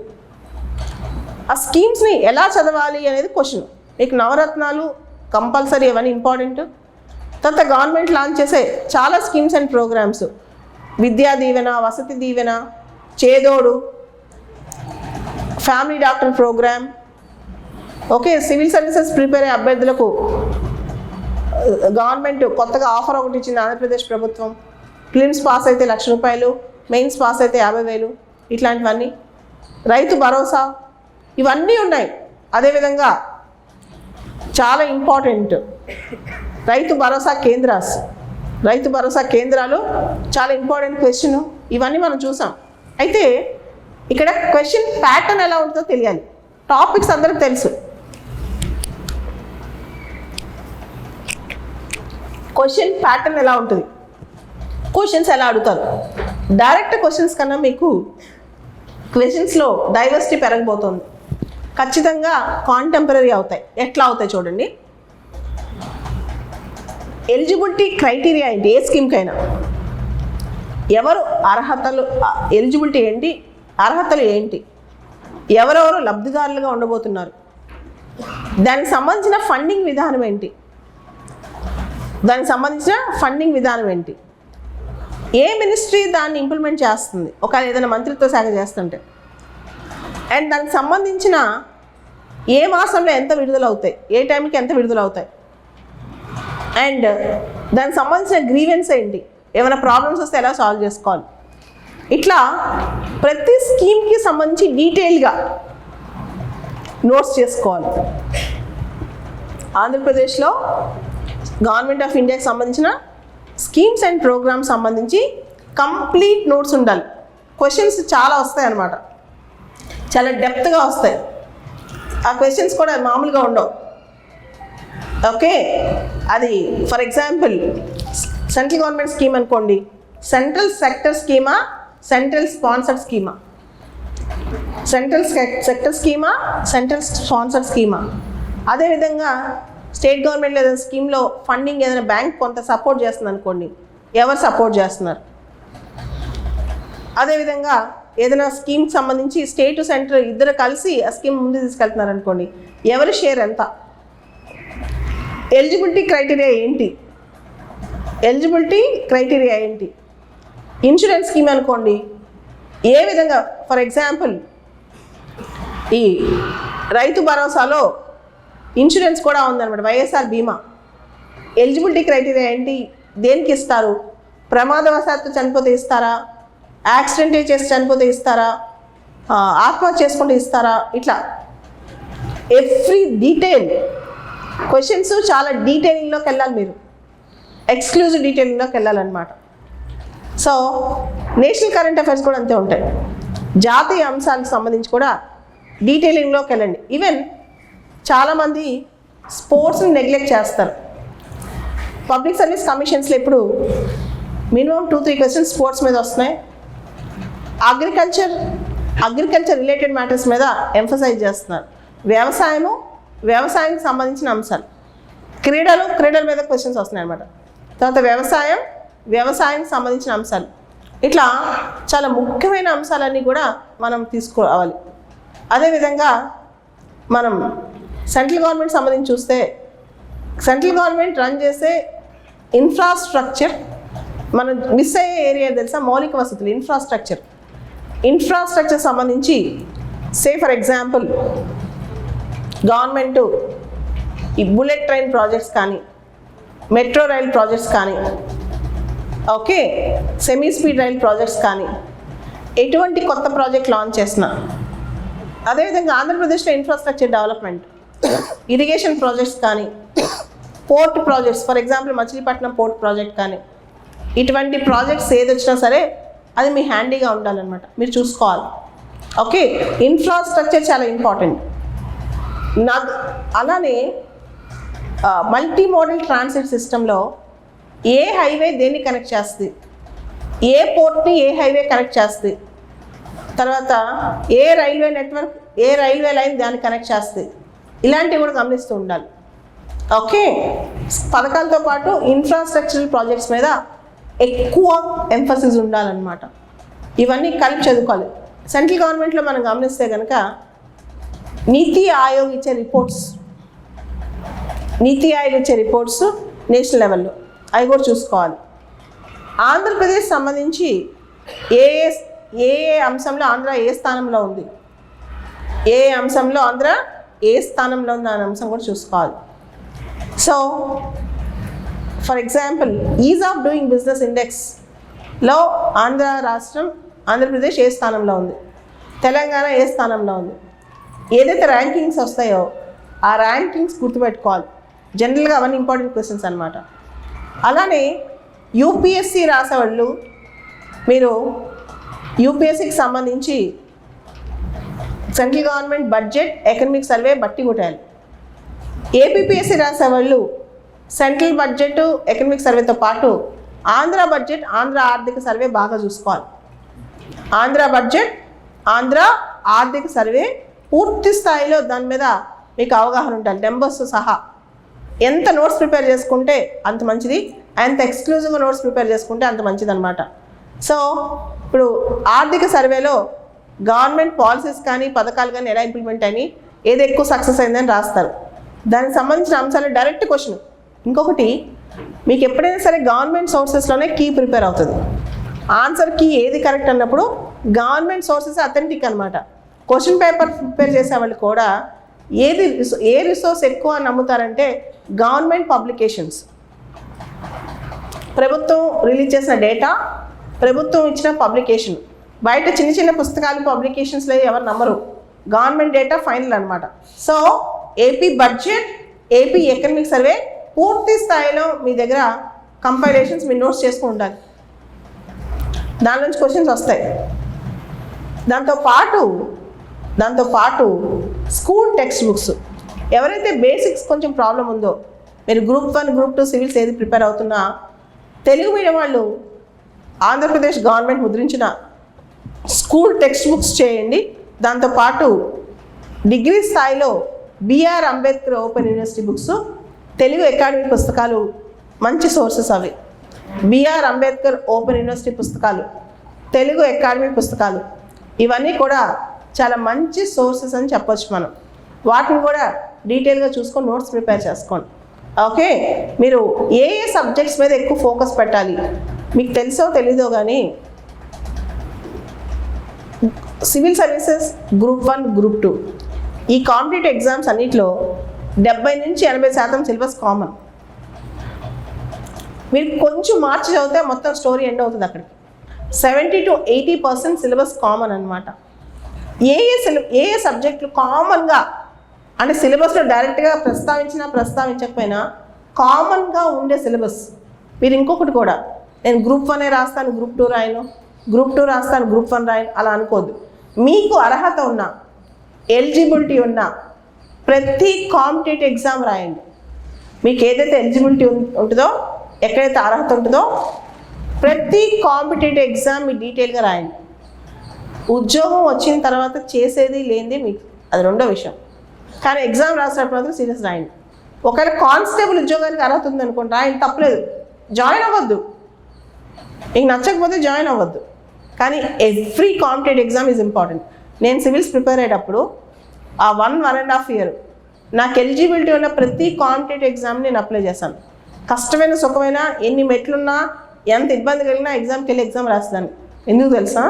ఆ స్కీమ్స్ని ఎలా చదవాలి అనేది క్వశ్చన్. మీకు నవరత్నాలు కంపల్సరీ, అవన్నీ ఇంపార్టెంట్. తర్వాత గవర్నమెంట్ లాంచ్ చేసే చాలా schemes and programmes, Vidya Deevena, Vasathi Deevena, Chedodu, family doctor program. Okay, civil services prepare అయ్యే అభ్యర్థులకు గవర్నమెంట్ కొత్తగా ఆఫర్ ఒకటి ఇచ్చింది ఆంధ్రప్రదేశ్ ప్రభుత్వం. ప్రిలిమ్స్ పాస్ అయితే 1,00,000 రూపాయలు, మెయిన్స్ పాస్ అయితే 50,000, ఇట్లాంటివన్నీ. రైతు భరోసా, ఇవన్నీ ఉన్నాయి. అదేవిధంగా చాలా ఇంపార్టెంట్ రైతు భరోసా కేంద్రాలు చాలా ఇంపార్టెంట్ క్వశ్చన్. ఇవన్నీ మనం చూసాం. అయితే ఇక్కడ క్వశ్చన్ ప్యాటర్న్ ఎలా ఉంటుందో తెలియాలి. టాపిక్స్ అందరికి తెలుసు. క్వశ్చన్ ప్యాటర్న్ ఎలా ఉంటుంది, క్వశ్చన్స్ ఎలా అడుగుతారు. డైరెక్ట్ క్వశ్చన్స్ కన్నా మీకు క్వశ్చన్స్లో డైవర్సిటీ పెరగబోతుంది. ఖచ్చితంగా కాంటెంపరీ అవుతాయి. ఎట్లా అవుతాయి చూడండి. ఎలిజిబిలిటీ క్రైటీరియా ఏంటి ఏ స్కీమ్కైనా? ఎవరు అర్హతలు, ఎలిజిబిలిటీ ఏంటి, అర్హతలు ఏంటి, ఎవరెవరు లబ్ధిదారులుగా ఉండబోతున్నారు, దానికి సంబంధించిన ఫండింగ్ విధానం ఏంటి, ఏ మినిస్ట్రీ దాన్ని ఇంప్లిమెంట్ చేస్తుంది, ఒకవేళ ఏదైనా మంత్రిత్వ శాఖ చేస్తుంటే, అండ్ దానికి సంబంధించిన ఏ మాసంలో ఎంత విడుదలవుతాయి, ఏ టైంకి ఎంత విడుదలవుతాయి, అండ్ దానికి సంబంధించిన గ్రీవెన్స్ ఏంటి, ఏమైనా ప్రాబ్లమ్స్ వస్తే ఎలా సాల్వ్ చేసుకోవాలి. ఇట్లా ప్రతి స్కీమ్కి సంబంధించి డీటెయిల్గా నోట్స్ చేసుకోవాలి. ఆంధ్రప్రదేశ్లో గవర్నమెంట్ ఆఫ్ ఇండియాకి సంబంధించిన స్కీమ్స్ అండ్ ప్రోగ్రామ్స్ సంబంధించి కంప్లీట్ నోట్స్ ఉండాలి. క్వశ్చన్స్ చాలా వస్తాయి అన్నమాట, చాలా డెప్త్గా వస్తాయి. ఆ క్వశ్చన్స్ కూడా మామూలుగా ఉండవు. ఓకే, అది for example central government scheme అనుకోండి, సెంట్రల్ సెక్టర్ స్కీమా, సెంట్రల్ స్పాన్సర్డ్ స్కీమా, సెంట్రల్ సెక్టర్ స్కీమా, సెంట్రల్ స్పాన్సర్ స్కీమా. అదేవిధంగా స్టేట్ గవర్నమెంట్ ఏదైనా స్కీమ్లో ఫండింగ్ ఏదైనా బ్యాంక్ కొంత సపోర్ట్ చేస్తుంది అనుకోండి, ఎవరు సపోర్ట్ చేస్తున్నారు. అదేవిధంగా ఏదైనా స్కీమ్కి సంబంధించి స్టేట్ సెంటర్ ఇద్దరు కలిసి ఆ స్కీమ్ ముందు తీసుకెళ్తున్నారు అనుకోండి, ఎవరి షేర్ ఎంత. ఎలిజిబిలిటీ క్రైటీరియా ఏంటి, ఎలిజిబిలిటీ క్రైటీరియా ఏంటి. ఇన్సూరెన్స్ స్కీమ్ అనుకోండి, ఏ విధంగా, ఫర్ ఎగ్జాంపుల్ ఈ రైతు భరోసాలో ఇన్సూరెన్స్ కూడా ఉందన్నమాట, వైఎస్ఆర్ బీమా. ఎలిజిబిలిటీ క్రైటీరియా ఏంటి, దేనికి ఇస్తారు, ప్రమాదవశాత్తు చనిపోతే ఇస్తారా, యాక్సిడెంట్ చేసి చనిపోతే ఇస్తారా, ఆత్మహత్య చేసుకుంటే ఇస్తారా, ఇట్లా ఎవ్రీ డీటెయిల్ క్వశ్చన్స్ చాలా డీటెయిలింగ్లోకి వెళ్ళాలి మీరు, ఎక్స్క్లూజివ్ డీటెయిలింగ్లోకి వెళ్ళాలన్నమాట. సో నేషనల్ కరెంట్ అఫైర్స్ కూడా అంతే ఉంటాయి. జాతీయ అంశాలకు సంబంధించి కూడా డీటెయిలింగ్లోకి వెళ్ళండి. ఈవెన్ చాలామంది స్పోర్ట్స్ని నెగ్లెక్ట్ చేస్తారు. పబ్లిక్ సర్వీస్ కమిషన్స్లో ఇప్పుడు మినిమం 2-3 క్వశ్చన్స్ స్పోర్ట్స్ మీద వస్తున్నాయి. అగ్రికల్చర్ రిలేటెడ్ మ్యాటర్స్ మీద ఎంఫసైజ్ చేస్తున్నారు. వ్యవసాయానికి సంబంధించిన అంశాలు, క్రీడల మీద క్వశ్చన్స్ వస్తున్నాయి అన్నమాట. తర్వాత వ్యవసాయానికి సంబంధించిన అంశాలు, ఇట్లా చాలా ముఖ్యమైన అంశాలన్నీ కూడా మనం తీసుకోవాలి. అదేవిధంగా మనం సెంట్రల్ గవర్నమెంట్ సంబంధించి చూస్తే, సెంట్రల్ గవర్నమెంట్ రన్ చేసే ఇన్ఫ్రాస్ట్రక్చర్, మనం మిస్ అయ్యే ఏరియా తెలుసా, మౌలిక వసతులు, ఇన్ఫ్రాస్ట్రక్చర్ సంబంధించి ఫర్ ఎగ్జాంపుల్ గవర్నమెంటు ఈ బుల్లెట్ ట్రైన్ ప్రాజెక్ట్స్ కానీ, మెట్రో రైల్ ప్రాజెక్ట్స్ కానీ, okay, semi speed rail projects కానీ, ఎటువంటి కొత్త ప్రాజెక్ట్ లాంచ్ చేసినా, అదేవిధంగా ఆంధ్రప్రదేశ్లో ఇన్ఫ్రాస్ట్రక్చర్ డెవలప్మెంట్, ఇరిగేషన్ ప్రాజెక్ట్స్ కానీ, port projects, for example Machilipatnam port project కానీ, ఇటువంటి ప్రాజెక్ట్స్ ఏది వచ్చినా సరే అది మీ హ్యాండీగా ఉండాలన్నమాట, మీరు చూసుకోవాలి. ఓకే, ఇన్ఫ్రాస్ట్రక్చర్ చాలా ఇంపార్టెంట్. అలానే మల్టీ మోడల్ ట్రాన్సిట్ సిస్టంలో ఏ హైవే దేన్ని కనెక్ట్ చేస్తుంది, ఏ పోర్ట్ని ఏ హైవే కనెక్ట్ చేస్తుంది, తర్వాత ఏ రైల్వే నెట్వర్క్ ఏ రైల్వే లైన్ దాన్ని కనెక్ట్ చేస్తుంది, ఇలాంటివి కూడా గమనిస్తూ ఉండాలి. ఓకే, పథకాలతో పాటు ఇన్ఫ్రాస్ట్రక్చరల్ ప్రాజెక్ట్స్ మీద ఎక్కువ ఎంఫసిస్ ఉండాలన్నమాట. ఇవన్నీ కలిపి చదువుకోవాలి. సెంట్రల్ గవర్నమెంట్లో మనం గమనిస్తే కనుక నీతి ఆయోగ్ ఇచ్చే రిపోర్ట్స్ నేషనల్ లెవెల్లో అవి కూడా చూసుకోవాలి. ఆంధ్రప్రదేశ్ సంబంధించి ఏ అంశంలో ఆంధ్ర ఏ స్థానంలో ఉంది, ఏ అంశంలో ఆంధ్ర ఏ స్థానంలో ఉంది అనే అంశం కూడా చూసుకోవాలి. So for example ease of doing business ఇండెక్స్లో ఆంధ్రప్రదేశ్ ఏ స్థానంలో ఉంది, తెలంగాణ ఏ స్థానంలో ఉంది, ఏదైతే ర్యాంకింగ్స్ వస్తాయో ఆ ర్యాంకింగ్స్ గుర్తుపెట్టుకోవాలి. జనరల్గా అవన్నీ ఇంపార్టెంట్ క్వశ్చన్స్ అనమాట. అలానే యూపీఎస్సి రాసేవాళ్ళు మీరు యూపీఎస్సికి సంబంధించి central government budget economic survey బట్టి కొట్టాలి. ఏపీపీఎస్సి రాసేవాళ్ళు సెంట్రల్ బడ్జెట్ ఎకనమిక్ సర్వేతో పాటు ఆంధ్ర బడ్జెట్ ఆంధ్ర ఆర్థిక సర్వే బాగా చూసుకోవాలి. ఆంధ్ర బడ్జెట్ ఆంధ్ర ఆర్థిక సర్వే పూర్తి స్థాయిలో దాని మీద మీకు అవగాహన ఉండాలి, నెంబర్స్ సహా. ఎంత నోట్స్ ప్రిపేర్ చేసుకుంటే అంత మంచిది, ఎంత ఎక్స్క్లూజివ్గా నోట్స్ ప్రిపేర్ చేసుకుంటే అంత మంచిది అనమాట. సో ఇప్పుడు ఆర్థిక సర్వేలో గవర్నమెంట్ పాలసీస్ కానీ పథకాలు కానీ ఎలా ఇంప్లిమెంట్ అయినాయి, ఏది ఎక్కువ సక్సెస్ అయిందని రాస్తారు. దానికి సంబంధించిన అంశాలు డైరెక్ట్ క్వశ్చన్. ఇంకొకటి, మీకు ఎప్పుడైనా సరే గవర్నమెంట్ సోర్సెస్లోనే కీ ప్రిపేర్ అవుతుంది. ఆన్సర్ కీ ఏది కరెక్ట్ అన్నప్పుడు గవర్నమెంట్ సోర్సెస్ అథెంటిక్ అనమాట. క్వశ్చన్ పేపర్ ప్రిపేర్ చేసే వాళ్ళు కూడా ఏ రిసోర్స్ ఎక్కువ నమ్ముతారంటే గవర్నమెంట్ పబ్లికేషన్స్, ప్రభుత్వం రిలీజ్ చేసిన డేటా, ప్రభుత్వం ఇచ్చిన పబ్లికేషన్. బయట చిన్న చిన్న పుస్తకాలు పబ్లికేషన్స్లో ఎవరు నమ్మరు, గవర్నమెంట్ డేటా ఫైనల్ అనమాట. So AP budget, AP economic survey పూర్తి స్థాయిలో మీ దగ్గర కంపైలేషన్స్ మీరు నోట్స్ చేసుకుని ఉండాలి. దాని నుంచి క్వశ్చన్స్ వస్తాయి. దాంతోపాటు స్కూల్ టెక్స్ట్ బుక్స్, ఎవరైతే బేసిక్స్ కొంచెం ప్రాబ్లం ఉందో, మీరు గ్రూప్ 1 గ్రూప్ 2 సివిల్స్ ఏది ప్రిపేర్ అవుతున్నా తెలుగు మీడియం వాళ్ళు ఆంధ్రప్రదేశ్ గవర్నమెంట్ ముద్రించిన స్కూల్ టెక్స్ట్ బుక్స్ చేయండి. దాంతోపాటు డిగ్రీ స్థాయిలో BR Ambedkar open university books, Telugu academy పుస్తకాలు మంచి సోర్సెస్ అవి. బిఆర్ అంబేద్కర్ ఓపెన్ యూనివర్సిటీ పుస్తకాలు, తెలుగు అకాడమీ పుస్తకాలు ఇవన్నీ కూడా చాలా మంచి సోర్సెస్ అని చెప్పొచ్చు మనం. వాటిని కూడా డీటెయిల్గా చూసుకొని నోట్స్ ప్రిపేర్ చేసుకోండి. ఓకే, మీరు ఏ సబ్జెక్ట్స్ మీద ఎక్కువ ఫోకస్ పెట్టాలి మీకు తెలుసో తెలీదో కానీ సివిల్ సర్వీసెస్ గ్రూప్ 1, గ్రూప్ 2 ఈ కాంపిటేటివ్ ఎగ్జామ్స్ అన్నింటిలో 70 నుంచి 80% సిలబస్ కామన్. మీరు కొంచెం మార్చి చదివితే మొత్తం స్టోరీ ఎండ్ అవుతుంది అక్కడికి. 70 to 80% సిలబస్ కామన్ అనమాట. ఏ సబ్జెక్టులు కామన్గా అంటే సిలబస్లో డైరెక్ట్గా ప్రస్తావించకపోయినా కామన్గా ఉండే సిలబస్. మీరు ఇంకొకటి కూడా నేను గ్రూప్ 1 రాస్తాను గ్రూప్ 2 రాయను, గ్రూప్ 2 రాస్తాను గ్రూప్ 1 రాయను అలా అనుకోద్దు. మీకు అర్హత ఉన్న, ఎలిజిబిలిటీ ఉన్న ప్రతి కాంపిటేటివ్ ఎగ్జామ్ రాయండి. మీకు ఏదైతే ఎలిజిబిలిటీ ఉంటుందో, ఎక్కడైతే అర్హత ఉంటుందో ప్రతి కాంపిటేటివ్ ఎగ్జామ్ మీరు డీటెయిల్గా రాయండి. ఉద్యోగం వచ్చిన తర్వాత చేసేది లేనిది మీకు అది రెండో విషయం. కానీ ఎగ్జామ్ రాసినప్పుడు మాత్రం సీరియస్ రాయండి. ఒకవేళ కానిస్టేబుల్ ఉద్యోగానికి అర్హత ఉందనుకోండి, రాయండి, తప్పలేదు. జాయిన్ అవ్వద్దు, మీకు నచ్చకపోతే జాయిన్ అవ్వద్దు. కానీ every competitive exam is important. నేను సివిల్స్ ప్రిపేర్ అయ్యేటప్పుడు ఆ 1.5 year నాకు ఎలిజిబిలిటీ ఉన్న ప్రతి కాంపిటేటివ్ ఎగ్జామ్ నేను అప్లై చేశాను. కష్టమైన సుఖమైన ఎన్ని మెట్లున్నా ఎంత ఇబ్బంది కలిగినా ఎగ్జామ్కి వెళ్ళి ఎగ్జామ్ రాస్తాను. ఎందుకు తెలుసా?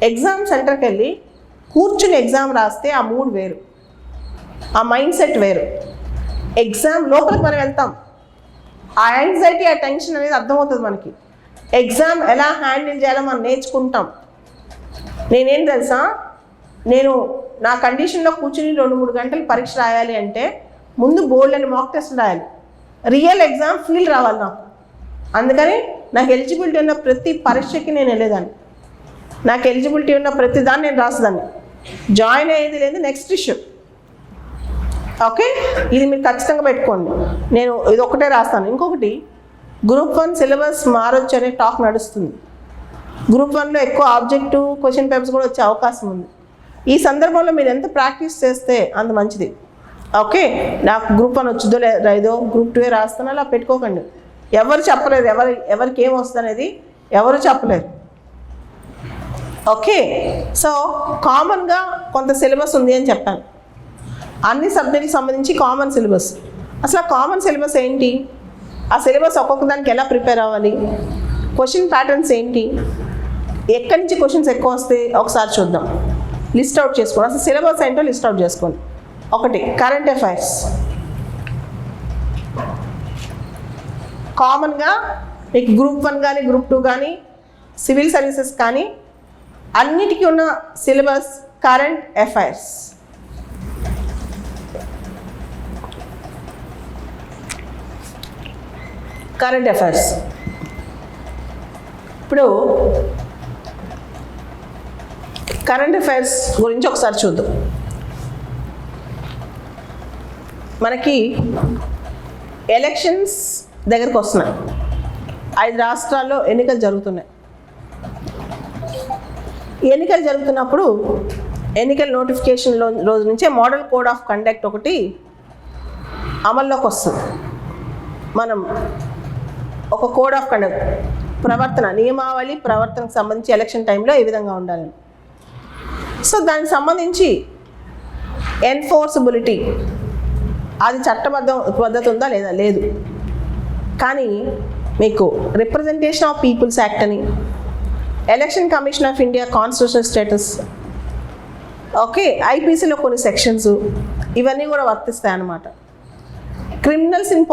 ఎగ్జామ్ సెంటర్కి వెళ్ళి కూర్చుని ఎగ్జామ్ రాస్తే ఆ మూడ్ వేరు, ఆ మైండ్ సెట్ వేరు. ఎగ్జామ్ లోపలికి మనం వెళ్తాం, ఆ యాంగ్జైటీ, ఆ టెన్షన్ అనేది అర్థమవుతుంది మనకి. ఎగ్జామ్ ఎలా హ్యాండిల్ చేయాలో మనం నేర్చుకుంటాం. నేనేం తెలుసా, నేను నా కండిషన్లో కూర్చుని 2-3 గంటలు పరీక్ష రాయాలి అంటే ముందు బోర్డు అని మాక్ టెస్ట్ రాయాలి. రియల్ ఎగ్జామ్ ఫీల్ రావాలి నాకు. అందుకని నాకు ఎలిజిబిలిటీ ఉన్న ప్రతి పరీక్షకి నేను వెళ్ళేదాన్ని. నాకు ఎలిజిబిలిటీ ఉన్న ప్రతి దాన్ని నేను రాసేదాన్ని. జాయిన్ అయ్యేది లేదు నెక్స్ట్ ఇష్యూ. ఓకే, ఇది మీరు ఖచ్చితంగా పెట్టుకోండి. నేను ఇది ఒకటే రాస్తాను. ఇంకొకటి, గ్రూప్ 1 సిలబస్ మారొచ్చు అనే టాక్ నడుస్తుంది. గ్రూప్ 1లో ఎక్కువ ఆబ్జెక్టివ్ క్వశ్చన్ పేపర్స్ కూడా వచ్చే అవకాశం ఉంది. ఈ సందర్భంలో మీరు ఎంత ప్రాక్టీస్ చేస్తే అంత మంచిది. ఓకే, నాకు గ్రూప్ 1 వచ్చిందో లేదో గ్రూప్ 2 రాస్తానో అలా పెట్టుకోకండి. ఎవరు చెప్పలేరు ఎవరికి ఏం వస్తుంది అనేది ఎవరు చెప్పలేరు. ఓకే, సో కామన్గా కొంత సిలబస్ ఉంది అని చెప్పాను. అన్ని సబ్జెక్ట్కి సంబంధించి కామన్ సిలబస్. అసలు కామన్ సిలబస్ ఏంటి, ఆ సిలబస్ ఒక్కొక్క దానికి ఎలా ప్రిపేర్ అవ్వాలి, క్వశ్చన్ ప్యాటర్న్స్ ఏంటి, ఎక్కడి నుంచి క్వశ్చన్స్ ఎక్కువ వస్తాయి ఒకసారి చూద్దాం. లిస్ట్ అవుట్ చేసుకోండి. అసలు సిలబస్ ఏంటో లిస్ట్ అవుట్ చేసుకోండి. 1, కరెంట్ అఫైర్స్. కామన్గా మీకు గ్రూప్ 1 కానీ గ్రూప్ 2 కానీ సివిల్ సర్వీసెస్ కానీ అన్నిటికీ ఉన్న syllabus current affairs. Current affairs. ఇప్పుడు కరెంట్ అఫైర్స్ గురించి ఒకసారి చూద్దాం. మనకి ఎలక్షన్స్ దగ్గరకు వస్తున్నాయి. 5 రాష్ట్రాల్లో ఎన్నికలు జరుగుతున్నాయి. ఎన్నికలు జరుగుతున్నప్పుడు ఎన్నికల నోటిఫికేషన్ రోజు నుంచే మోడల్ కోడ్ ఆఫ్ కండక్ట్ ఒకటి అమల్లోకి వస్తుంది. మనం ఒక కోడ్ ఆఫ్ కండక్ట్, నియమావళి ప్రవర్తనకు సంబంధించి ఎలక్షన్ టైంలో ఏ విధంగా ఉండాలని. సో దానికి సంబంధించి ఎన్ఫోర్సబిలిటీ, అది చట్టబద్ధత ఉందా లేదా, లేదు. కానీ మీకు రిప్రజెంటేషన్ ఆఫ్ పీపుల్స్ యాక్ట్ అని, election commission of India constitutional status, okay, ఐపీసీలో కొన్ని సెక్షన్స్ ఇవన్నీ కూడా వర్తిస్తాయి అన్నమాట. క్రిమినల్స్ ఇన్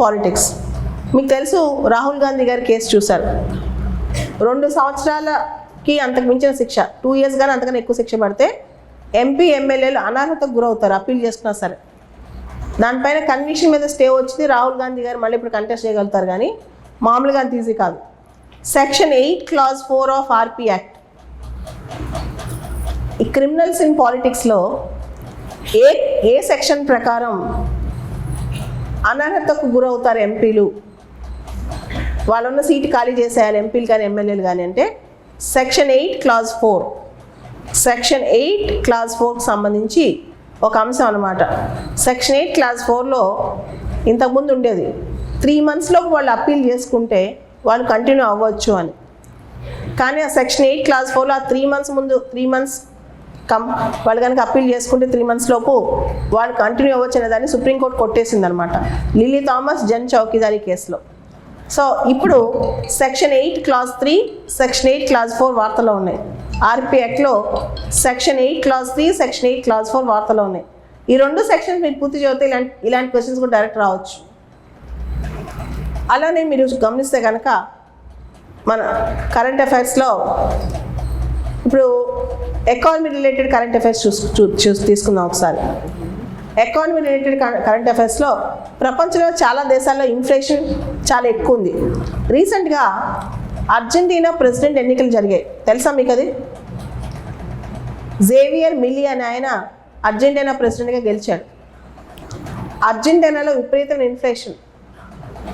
పాలిటిక్స్ మీకు తెలుసు. రాహుల్ గాంధీ గారి కేసు చూశారు. 2 సంవత్సరాలకి అంతకు మించిన శిక్ష, 2 years కానీ అంతకన్నా ఎక్కువ శిక్ష పడితే ఎంపీ ఎమ్మెల్యేలు అనర్హతకు గురవుతారు అప్పీల్ చేసుకున్నా సరే. దానిపైన కన్విక్షన్ మీద స్టే వచ్చింది. రాహుల్ గాంధీ గారు మళ్ళీ ఇప్పుడు కంటెస్ట్ చేయగలుగుతారు, కానీ మామూలుగా అంత ఈజీ కాదు. Section 8 Clause 4 of RP act. ఈ క్రిమినల్స్ ఇన్ పాలిటిక్స్లో ఏ సెక్షన్ ప్రకారం అనర్హతకు గురవుతారు ఎంపీలు, వాళ్ళున్న సీటు ఖాళీ చేసేయాలి ఎంపీలు కానీ ఎమ్మెల్యేలు కానీ అంటే సెక్షన్ 8 క్లాజ్ 4. సెక్షన్ 8 క్లాజ్ 4కి సంబంధించి ఒక అంశం అన్నమాట. సెక్షన్ 8 క్లాజ్ 4లో ఇంతకుముందు ఉండేది 3 monthsలోపు వాళ్ళు అప్పీల్ చేసుకుంటే వాళ్ళు కంటిన్యూ అవ్వచ్చు అని. కానీ ఆ సెక్షన్ 8 క్లాజ్ 4లో ఆ 3 months ముందు 3 months వాళ్ళు కనుక అప్పీల్ చేసుకుంటే 3 monthsలోపు వాళ్ళు కంటిన్యూ అవ్వచ్చు అనే దాన్ని సుప్రీంకోర్టు కొట్టేసింది అనమాట, లిల్లీ థామస్ జన్ చౌకీదారీ కేసులో. సో ఇప్పుడు సెక్షన్ 8 క్లాజ్ 3, సెక్షన్ 8 క్లాజ్ 4 వార్తలో ఉన్నాయి. ఆర్పీ యాక్ట్లో సెక్షన్ 8 క్లాజ్ 3, సెక్షన్ 8 క్లాజ్ 4 వార్తలో ఉన్నాయి. ఈ 2 సెక్షన్స్ మీరు పూర్తి చదివితే ఇలాంటి క్వశ్చన్స్ కూడా డైరెక్ట్ రావచ్చు. అలానే మీరు గమనిస్తే కనుక మన కరెంట్ అఫైర్స్లో ఇప్పుడు ఎకానమీ రిలేటెడ్ కరెంట్ అఫైర్స్ తీసుకుందాం ఒకసారి. ఎకానమీ రిలేటెడ్ కరెంట్ అఫైర్స్లో ప్రపంచంలో చాలా దేశాల్లో ఇన్ఫ్లేషన్ చాలా ఎక్కువ ఉంది. రీసెంట్గా అర్జెంటీనా ప్రెసిడెంట్ ఎన్నికలు జరిగాయి, తెలుసా మీకు అది? జేవియర్ మిల్లీ అనే ఆయన అర్జెంటీనా ప్రెసిడెంట్గా గెలిచాడు. అర్జెంటీనాలో విపరీతమైన ఇన్ఫ్లేషన్,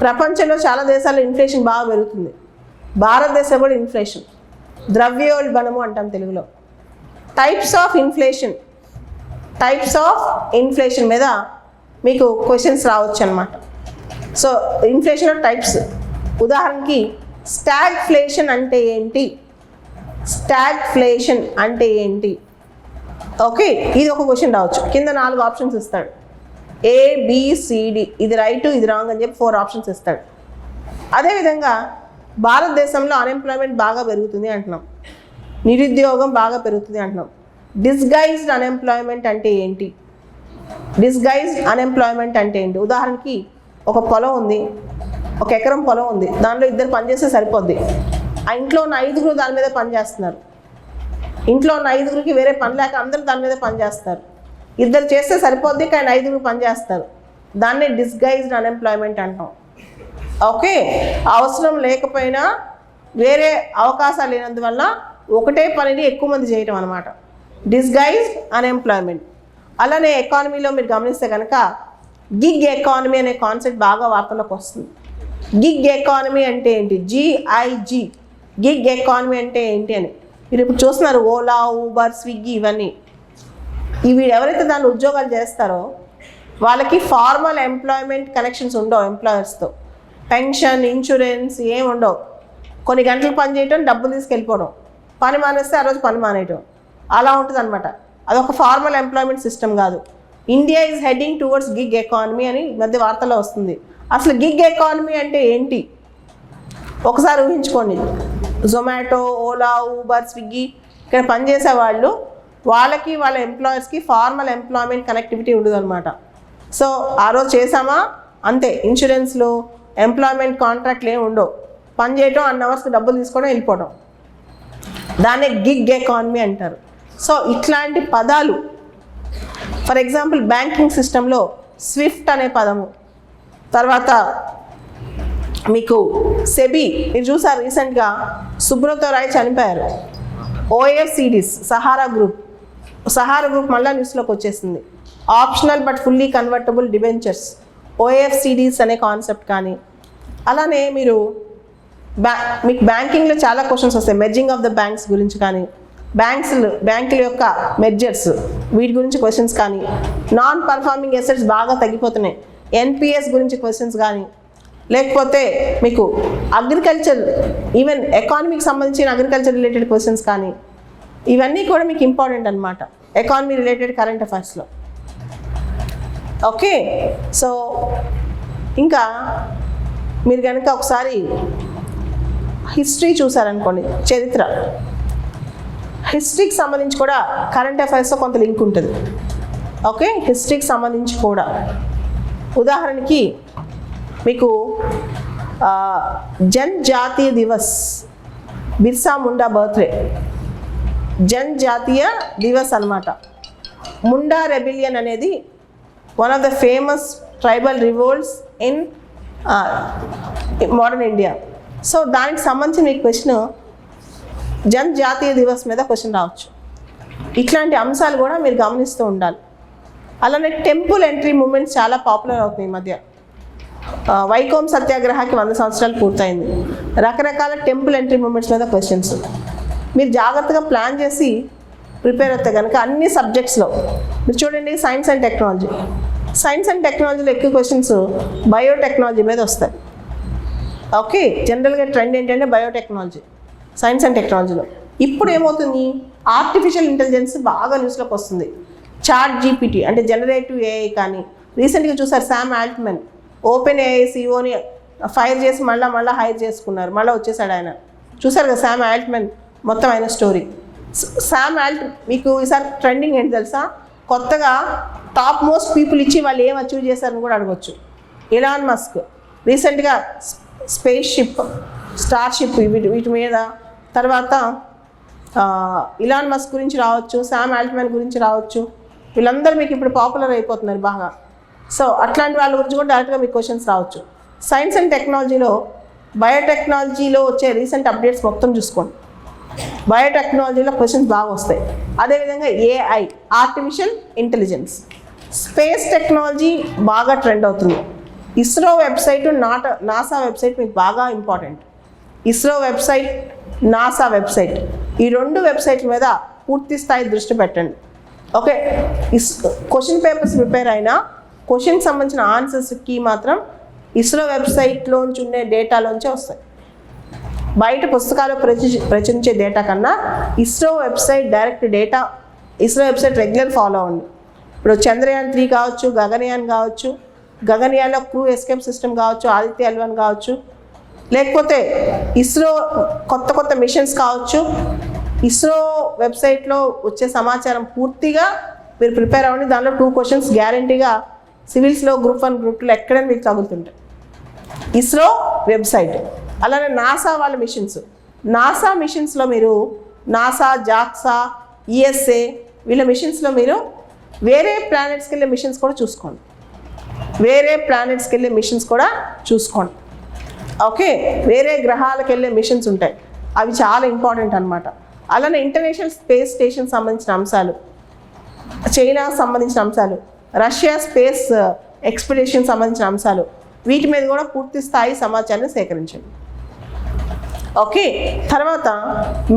ప్రపంచంలో చాలా దేశాల్లో ఇన్ఫ్లేషన్ బాగా పెరుగుతుంది. భారతదేశంలో కూడా ఇన్ఫ్లేషన్, ద్రవ్యోల్బణము అంటాం తెలుగులో. టైప్స్ ఆఫ్ ఇన్ఫ్లేషన్ మీద మీకు క్వశ్చన్స్ రావచ్చు అన్నమాట. సో ఇన్ఫ్లేషన్లో టైప్స్, ఉదాహరణకి స్టాగ్ఫ్లేషన్ అంటే ఏంటి? ఓకే, ఇది ఒక క్వశ్చన్ రావచ్చు. కింద 4 ఆప్షన్స్ ఇస్తాడు, ABCD, ఇది రైట్ ఇది రాంగ్ అని చెప్పి 4 ఆప్షన్స్ ఇస్తాడు. అదేవిధంగా భారతదేశంలో అన్ఎంప్లాయ్మెంట్ బాగా పెరుగుతుంది అంటున్నాం, నిరుద్యోగం బాగా పెరుగుతుంది అంటున్నాం. డిస్గైజ్డ్ అన్ఎంప్లాయ్మెంట్ అంటే ఏంటి? ఉదాహరణకి ఒక పొలం ఉంది, 1 ఎకరం పొలం ఉంది, దానిలో 2 పనిచేస్తే సరిపోద్ది. ఆ ఇంట్లో ఉన్న 5 దాని మీద పనిచేస్తున్నారు. ఇంట్లో ఉన్న 5 వేరే పని లేక అందరూ దాని మీద పనిచేస్తారు. 2 చేస్తే సరిపోద్ది కానీ 5 పనిచేస్తారు. దాన్నే డిస్గైజ్డ్ అన్ఎంప్లాయ్మెంట్ అంటాం. ఓకే, అవసరం లేకపోయినా వేరే అవకాశాలు లేనందువల్ల ఒకటే పనిని ఎక్కువ మంది చేయటం అనమాట, డిస్గైజ్డ్ అన్ఎంప్లాయ్మెంట్. అలానే ఎకానమీలో మీరు గమనిస్తే కనుక గిగ్ ఎకానమీ అనే కాన్సెప్ట్ బాగా వార్తల్లోకి వస్తుంది. గిగ్ ఎకానమీ అంటే ఏంటి? GIG, గిగ్ ఎకానమీ అంటే ఏంటి అని మీరు ఇప్పుడు చూస్తున్నారు. ఓలా, ఊబర్, స్విగ్గీ ఇవన్నీ ఎవరైతే దాన్ని ఉద్యోగాలు చేస్తారో వాళ్ళకి ఫార్మల్ ఎంప్లాయ్మెంట్ కనెక్షన్స్ ఉండవు ఎంప్లాయర్స్తో. పెన్షన్, ఇన్సూరెన్స్ ఏం ఉండవు. కొన్ని గంటలు పని చేయటం, డబ్బులు తీసుకెళ్ళిపోవడం, పని మానేస్తే ఆ రోజు పని మానేయటం, అలా ఉంటుంది అనమాట. అదొక ఫార్మల్ ఎంప్లాయ్మెంట్ సిస్టమ్ కాదు. India is heading towards gig economy అని మధ్య వార్తల్లో వస్తుంది. అసలు గిగ్ ఎకానమీ అంటే ఏంటి ఒకసారి ఊహించుకోండి. జొమాటో, ఓలా, ఊబర్, స్విగ్గీ ఇక్కడ పనిచేసే వాళ్ళకి వాళ్ళ ఎంప్లాయర్స్కి ఫార్మల్ ఎంప్లాయ్మెంట్ కనెక్టివిటీ ఉండదు అనమాట. సో ఆ రోజు చేసామా అంతే, ఇన్సూరెన్స్లు, ఎంప్లాయ్మెంట్ కాంట్రాక్ట్లు ఏమి ఉండవు. పని చేయటం, 1 అవర్స్కి డబ్బులు తీసుకోవడం, వెళ్ళిపోవడం, దాన్నే గిగ్ ఎకానమీ అంటారు. సో ఇట్లాంటి పదాలు, ఫర్ ఎగ్జాంపుల్ బ్యాంకింగ్ సిస్టంలో స్విఫ్ట్ అనే పదము, తర్వాత మీకు సెబీ, మీరు చూసారు రీసెంట్గా సుబ్రతో రాయ్ చనిపోయారు. OFCDs, సహారా గ్రూప్ మళ్ళీ న్యూస్లోకి వచ్చేసింది. Optional but fully convertible debentures, OFCDs అనే కాన్సెప్ట్. కానీ అలానే మీకు బ్యాంకింగ్లో చాలా క్వశ్చన్స్ వస్తాయి, మెర్జింగ్ ఆఫ్ ద బ్యాంక్స్ గురించి కానీ, బ్యాంకుల యొక్క మెర్జర్స్ వీటి గురించి క్వశ్చన్స్ కానీ, నాన్ పర్ఫార్మింగ్ అసెట్స్ బాగా తగ్గిపోతున్నాయి, NPS గురించి క్వశ్చన్స్ కానీ, లేకపోతే మీకు అగ్రికల్చర్, ఈవెన్ ఎకానమీకి సంబంధించిన అగ్రికల్చర్ రిలేటెడ్ క్వశ్చన్స్ కానీ, ఇవన్నీ కూడా మీకు ఇంపార్టెంట్ అనమాట ఎకానమీ రిలేటెడ్ కరెంట్ అఫైర్స్లో. ఓకే, సో ఇంకా మీరు కనుక ఒకసారి హిస్టరీ చూసారనుకోండి, హిస్టరీకి సంబంధించి కూడా కరెంట్ అఫైర్స్తో కొంత లింక్ ఉంటుంది. ఓకే, హిస్టరీకి సంబంధించి కూడా ఉదాహరణకి మీకు జనజాతీయ దివస్, బిర్సా ముండా బర్త్డే, జనజాతీయ దివస్ అనమాట. ముండా రెబిలియన్ అనేది one of the famous tribal revolts in modern India. So దానికి సంబంధించిన మీకు క్వశ్చన్ జనజాతీయ దివస్ మీద క్వశ్చన్ రావచ్చు. ఇట్లాంటి అంశాలు కూడా మీరు గమనిస్తూ ఉండాలి. అలానే టెంపుల్ ఎంట్రీ మూమెంట్స్ చాలా పాపులర్ అవుతున్నాయి ఈ మధ్య. వైకోమ్ సత్యాగ్రహకి 100 సంవత్సరాలు పూర్తయింది. రకరకాల టెంపుల్ ఎంట్రీ మూమెంట్స్ మీద క్వశ్చన్స్. మీరు జాగ్రత్తగా ప్లాన్ చేసి ప్రిపేర్ అవుతే కనుక అన్ని సబ్జెక్ట్స్లో మీరు చూడండి, science and technology. Science and టెక్నాలజీలో ఎక్కువ క్వశ్చన్స్ బయోటెక్నాలజీ మీద వస్తాయి. ఓకే, జనరల్గా ట్రెండ్ ఏంటంటే బయోటెక్నాలజీ, సైన్స్ అండ్ టెక్నాలజీలో. ఇప్పుడు ఏమవుతుంది, ఆర్టిఫిషియల్ ఇంటెలిజెన్స్ బాగా న్యూస్లోకి వస్తుంది. చాట్ జీపీటీ అంటే జనరేటివ్ ఏఐ. కానీ రీసెంట్గా చూసారు, శామ్ ఆల్ట్మన్ ఓపెన్ ఏఐ సిఇఓని ఫైర్ చేసి మళ్ళీ హైర్ చేసుకున్నారు, మళ్ళీ వచ్చేసాడు ఆయన. చూసారు కదా శామ్ ఆల్ట్మన్ మొత్తం ఆయన స్టోరీ. మీకు ఈసారి ట్రెండింగ్ ఏంటి తెలుసా, కొత్తగా టాప్ మోస్ట్ పీపుల్ ఇచ్చి వాళ్ళు ఏం అచీవ్ చేశారని కూడా అడగవచ్చు. ఇలాన్ మస్క్ రీసెంట్గా స్పేస్ షిప్, స్టార్షిప్ వీటి మీద, తర్వాత ఇలాన్ మస్క్ గురించి రావచ్చు, శామ్ ఆల్ట్మన్ గురించి రావచ్చు. వీళ్ళందరూ మీకు ఇప్పుడు పాపులర్ అయిపోతున్నారు బాగా. సో అట్లాంటి వాళ్ళ గురించి కూడా డైరెక్ట్గా మీకు క్వశ్చన్స్ రావచ్చు. సైన్స్ అండ్ టెక్నాలజీలో బయోటెక్నాలజీలో వచ్చే రీసెంట్ అప్డేట్స్ మొత్తం చూసుకోండి. బయోటెక్నాలజీలో క్వశ్చన్స్ బాగా వస్తాయి. అదేవిధంగా AI, artificial intelligence. Space technology బాగా ట్రెండ్ అవుతుంది. ఇస్రో వెబ్సైట్, నాసా వెబ్సైట్ మీకు బాగా important. ISRO website, NASA website, ఈ 2 వెబ్సైట్ల మీద పూర్తి స్థాయి దృష్టి పెట్టండి. ఓకే, క్వశ్చన్ పేపర్స్ ప్రిపేర్ అయినా క్వశ్చన్కి సంబంధించిన ఆన్సర్స్కి మాత్రం ఇస్రో వెబ్సైట్లోంచి ఉండే డేటాలోంచే వస్తాయి. బయట పుస్తకాలు ప్రచురించే డేటా కన్నా ISRO website direct data, ISRO website regular follow అవ్వండి. ఇప్పుడు చంద్రయాన్ 3 కావచ్చు, గగనయాన్ కావచ్చు, గగనయాన్లో క్రూ ఎస్కేప్ సిస్టమ్ కావచ్చు, ఆదిత్య L1 కావచ్చు, లేకపోతే ఇస్రో కొత్త మిషన్స్ కావచ్చు. ఇస్రో వెబ్సైట్లో వచ్చే సమాచారం పూర్తిగా మీరు ప్రిపేర్ అవ్వండి. దానిలో 2 క్వశ్చన్స్ గ్యారంటీగా సివిల్స్లో గ్రూప్ 1, గ్రూప్ 2 ఎక్కడైనా మీకు తగులుతుంటాయి. ఇస్రో వెబ్సైట్. అలానే నాసా వాళ్ళ మిషన్స్, నాసా మిషన్స్లో మీరు నాసా, జాక్సా, ఈఎస్ఏ వీళ్ళ మిషన్స్లో మీరు వేరే ప్లానెట్స్కి వెళ్ళే మిషన్స్ కూడా చూసుకోండి. ఓకే, వేరే గ్రహాలకు వెళ్ళే మిషన్స్ ఉంటాయి, అవి చాలా ఇంపార్టెంట్ అనమాట. అలానే ఇంటర్నేషనల్ స్పేస్ స్టేషన్ సంబంధించిన అంశాలు, చైనాకు సంబంధించిన అంశాలు, రష్యా స్పేస్ ఎక్స్పెడిషన్ సంబంధించిన అంశాలు, వీటి మీద కూడా పూర్తి స్థాయి సమాచారాన్ని సేకరించండి. ఓకే, తర్వాత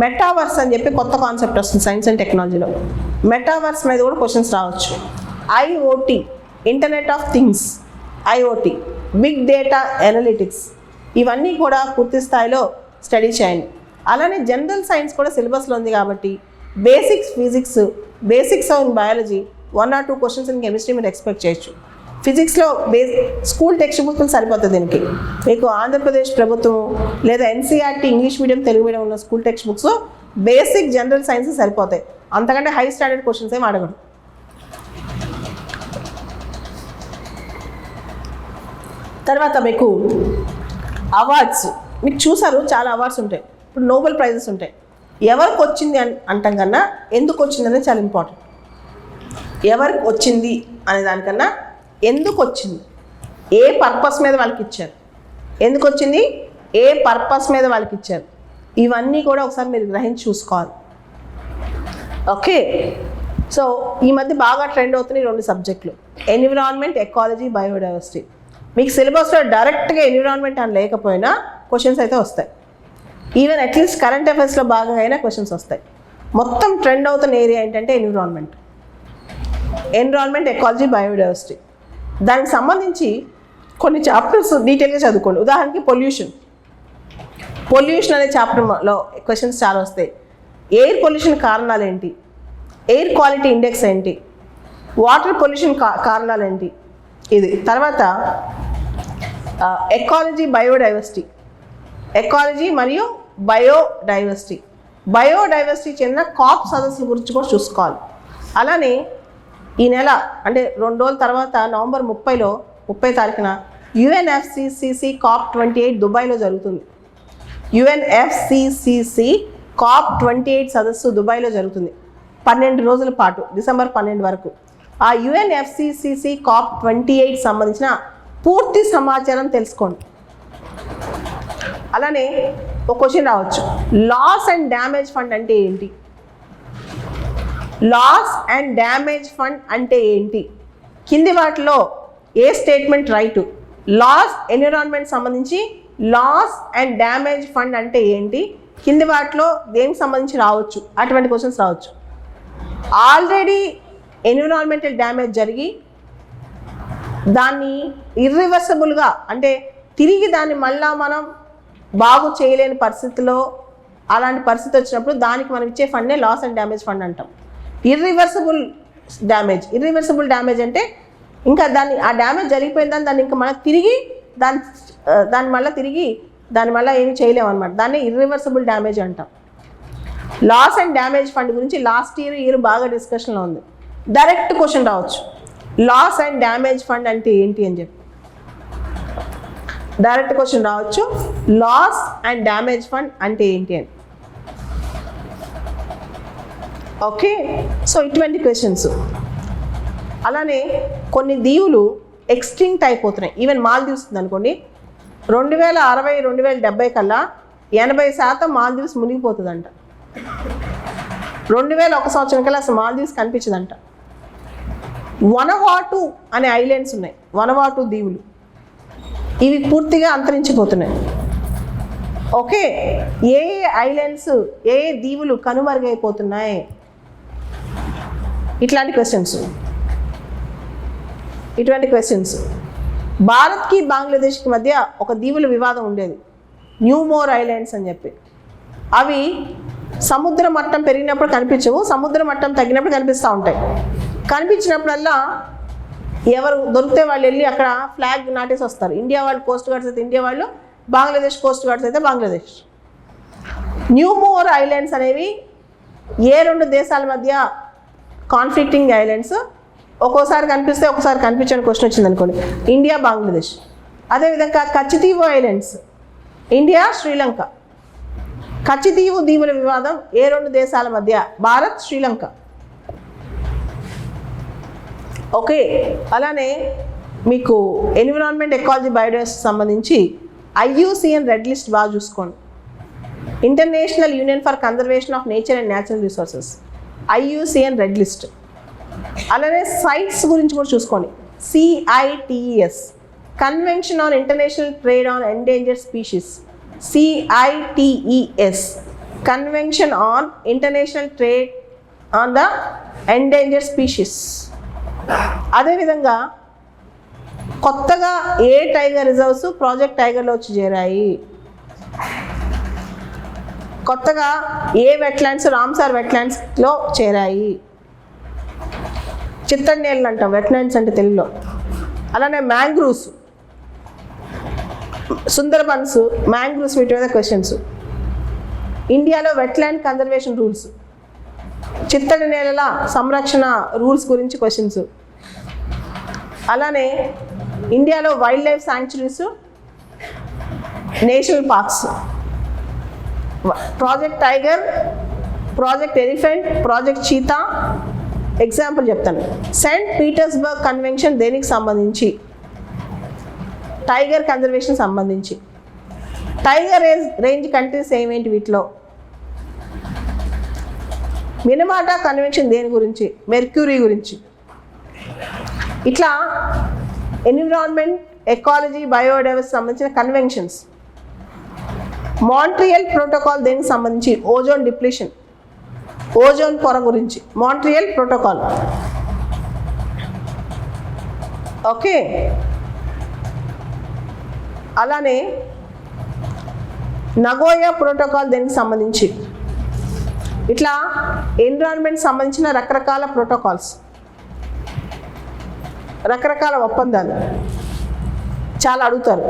మెటావర్స్ అని చెప్పి కొత్త కాన్సెప్ట్ వస్తుంది సైన్స్ అండ్ టెక్నాలజీలో. మెటావర్స్ మీద కూడా క్వశ్చన్స్ రావచ్చు. IoT, internet of things, IoT, big data analytics, ఇవన్నీ కూడా పూర్తి స్థాయిలో స్టడీ చేయండి. అలానే జనరల్ సైన్స్ కూడా సిలబస్లో ఉంది కాబట్టి basics physics, basics in biology, 1 or 2 questions in chemistry మీరు ఎక్స్పెక్ట్ చేయొచ్చు. ఫిజిక్స్లో స్కూల్ టెక్స్ట్ బుక్లు సరిపోతుంది దీనికి. మీకు ఆంధ్రప్రదేశ్ ప్రభుత్వం లేదా NCERT English medium, Telugu medium ఉన్న స్కూల్ టెక్స్ట్ బుక్స్లో బేసిక్ జనరల్ సైన్స్ సరిపోతాయి. అంతకంటే హై స్టాండర్డ్ క్వశ్చన్స్ ఏమి అడగడు. తర్వాత మీకు అవార్డ్స్, మీకు చూసారు చాలా అవార్డ్స్ ఉంటాయి. ఇప్పుడు నోబెల్ ప్రైజెస్ ఉంటాయి. ఎవరికి వచ్చింది అంటాం కన్నా ఎందుకు వచ్చింది అనేది చాలా ఇంపార్టెంట్. ఎవరికి వచ్చింది అనే దానికన్నా ఎందుకు వచ్చింది, ఏ పర్పస్ మీద వాళ్ళకి ఇచ్చారు, ఎందుకు వచ్చింది, ఏ పర్పస్ మీద వాళ్ళకి ఇచ్చారు, ఇవన్నీ కూడా ఒకసారి మీరు గ్రహించి చూసుకోవాలి. ఓకే, సో ఈ మధ్య బాగా ట్రెండ్ అవుతున్నాయి 2 సబ్జెక్టులు, ఎన్విరాన్మెంట్, ఎకాలజీ, బయోడైవర్సిటీ. మీకు సిలబస్లో డైరెక్ట్గా ఎన్విరాన్మెంట్ అని లేకపోయినా క్వశ్చన్స్ అయితే వస్తాయి. ఈవెన్ అట్లీస్ట్ కరెంట్ అఫైర్స్లో భాగంగా అయినా క్వశ్చన్స్ వస్తాయి. మొత్తం ట్రెండ్ అవుతున్న ఏరియా ఏంటంటే ఎన్విరాన్మెంట్, ఎకాలజీ, బయోడైవర్సిటీ. దానికి సంబంధించి కొన్ని చాప్టర్స్ డీటెయిల్గా చదువుకోండి. ఉదాహరణకి పొల్యూషన్ అనే చాప్టర్లో క్వశ్చన్స్ చాలా వస్తాయి. ఎయిర్ పొల్యూషన్ కారణాలు ఏంటి, ఎయిర్ క్వాలిటీ ఇండెక్స్ ఏంటి, వాటర్ పొల్యూషన్ కారణాలు ఏంటి, ఇది. తర్వాత ఎకాలజీ, ఎకాలజీ మరియు బయోడైవర్సిటీ చెందిన కాప్ సదస్సుల గురించి కూడా చూసుకోవాలి. అలానే ఈ నెల అంటే 2 రోజుల తర్వాత నవంబర్ 30 తారీఖున UNFCCC COP28 దుబాయ్లో జరుగుతుంది. UNFCCC COP28 సదస్సు దుబాయ్లో జరుగుతుంది 12 రోజుల పాటు, డిసెంబర్ 12 వరకు. ఆ UNFCCC COP28 సంబంధించిన పూర్తి సమాచారం తెలుసుకోండి. అలానే ఒక క్వశ్చన్ రావచ్చు, లాస్ అండ్ డ్యామేజ్ ఫండ్ అంటే ఏంటి, లాస్ అండ్ డ్యామేజ్ ఫండ్ అంటే ఏంటి, కింది వాటిలో ఏ స్టేట్మెంట్ రైటు, ఎన్విరాన్మెంట్ సంబంధించి లాస్ అండ్ డ్యామేజ్ ఫండ్ అంటే ఏంటి, కింది వాటిలో దేనికి సంబంధించి రావచ్చు, అటువంటి క్వశ్చన్స్ రావచ్చు. ఆల్రెడీ ఎన్విరాన్మెంటల్ డ్యామేజ్ జరిగి దాన్ని ఇర్రివర్సబుల్గా అంటే తిరిగి దాన్ని మళ్ళా మనం బాగు చేయలేని పరిస్థితిలో అలాంటి పరిస్థితి వచ్చినప్పుడు దానికి మనం ఇచ్చే ఫండ్నే లాస్ అండ్ డ్యామేజ్ ఫండ్ అంటాం. ఇర్రివర్సబుల్ డ్యామేజ్ అంటే ఇంకా ఆ డ్యామేజ్ జరిగిపోయిందని దాన్ని ఇంకా మనకు తిరిగి దాన్ని మళ్ళీ ఏమి చేయలేము అనమాట. దాన్ని ఇర్రివర్సబుల్ డ్యామేజ్ అంటాం. లాస్ అండ్ డ్యామేజ్ ఫండ్ గురించి లాస్ట్ ఇయర్ బాగా డిస్కషన్లో ఉంది. డైరెక్ట్ క్వశ్చన్ రావచ్చు, లాస్ అండ్ డ్యామేజ్ ఫండ్ అంటే ఏంటి అని చెప్పి డైరెక్ట్ క్వశ్చన్ రావచ్చు. లాస్ అండ్ డ్యామేజ్ ఫండ్ అంటే ఏంటి అని. ఓకే, సో ఇటువంటి క్వశ్చన్స్. అలానే కొన్ని దీవులు ఎక్స్టింక్ట్ అయిపోతున్నాయి. ఈవెన్ మాల్దీవ్స్ అనుకోండి, 2060 2070 కల్లా 80% మాల్దీవ్స్ మునిగిపోతుందంట. 2001 సంవత్సరం కల్లా అసలు మాల్దీవ్స్ కనిపించదంట. వనవాటు అనే ఐలాండ్స్ ఉన్నాయి, వనవాటు దీవులు, ఇవి పూర్తిగా అంతరించిపోతున్నాయి. ఓకే, ఏ ఐలాండ్స్ ఏ దీవులు కనుమరుగైపోతున్నాయి, ఇటువంటి క్వశ్చన్స్. భారత్కి బంగ్లాదేశ్కి మధ్య ఒక దీవుల వివాదం ఉండేది, న్యూమోర్ ఐలాండ్స్ అని చెప్పి. అవి సముద్ర మట్టం పెరిగినప్పుడు కనిపించవు, సముద్ర మట్టం తగ్గినప్పుడు కనిపిస్తూ ఉంటాయి. కనిపించినప్పుడల్లా ఎవరు దొరికితే వాళ్ళు వెళ్ళి అక్కడ ఫ్లాగ్ నాటేసి వస్తారు. ఇండియా వాళ్ళు కోస్ట్ గార్డ్స్ అయితే ఇండియా వాళ్ళు, బంగ్లాదేశ్ కోస్ట్ గార్డ్స్ అయితే బంగ్లాదేశ్. న్యూమోర్ ఐలాండ్స్ అనేవి ఏ రెండు దేశాల మధ్య కాన్ఫ్లిక్టింగ్ ఐలాండ్స్. ఒక్కోసారి కనిపిస్తే ఒకసారి కనిపించని క్వశ్చన్ వచ్చింది అనుకోండి, ఇండియా బంగ్లాదేశ్. అదేవిధంగా కచ్చితీవు ఐలాండ్స్, ఇండియా శ్రీలంక. కచ్చితీవు దీవుల వివాదం ఏ రెండు దేశాల మధ్య, భారత్ శ్రీలంక. ఓకే, అలానే మీకు ఎన్విరాన్మెంట్ ఎకాలజీ బయోడైవర్సిటీ సంబంధించి IUCN రెడ్ లిస్ట్ బాగా చూసుకోండి. International union for conservation of nature and natural resources, IUCN red list. అలానే సైట్స్ గురించి కూడా చూసుకోండి, CITES convention on international trade on endangered species, CITES convention on international trade on the endangered species. అదేవిధంగా కొత్తగా ఏ tiger reserves project టైగర్లో వచ్చి చేరాయి, కొత్తగా ఏ wetlands Ramsar వెట్లాండ్స్లో చేరాయి. చిత్తడి నేలలు అంటాం వెట్లాండ్స్ అంటే తెలుగులో. అలానే మ్యాంగ్రూవ్స్, సుందర్బన్స్, మ్యాంగ్రూవ్స్, వీటి మీద క్వశ్చన్స్. ఇండియాలో వెట్లాండ్ కన్జర్వేషన్ రూల్స్, చిత్తడి నేలల సంరక్షణ రూల్స్ గురించి క్వశ్చన్స్. అలానే ఇండియాలో wild life sanctuaries, national parks, project tiger, project elephant, project cheetah. Example చెప్తాను, సెయింట్ పీటర్స్బర్గ్ కన్వెన్షన్ దేనికి సంబంధించి, టైగర్ కన్జర్వేషన్ సంబంధించి. టైగర్ రేంజ్ కంట్రీస్ ఏమేంటి వీటిలో. మినమాటా కన్వెన్షన్ దేని గురించి, మెర్క్యూరీ గురించి. ఇట్లా ఎన్విరాన్మెంట్ ఎకాలజీ బయోడైవర్సిటీ సంబంధించిన కన్వెన్షన్స్. మాంట్రియల్ ప్రోటోకాల్ దేనికి సంబంధించి, ఓజోన్ డిప్లీషన్, ఓజోన్ పొర గురించి, మాంట్రియల్ ప్రోటోకాల్. ఓకే, అలానే నగోయా ప్రోటోకాల్ దేనికి సంబంధించి. ఇట్లా ఎన్విరాన్మెంట్ సంబంధించిన రకరకాల ప్రోటోకాల్స్, రకరకాల ఒప్పందాలు చాలా అడుగుతారు.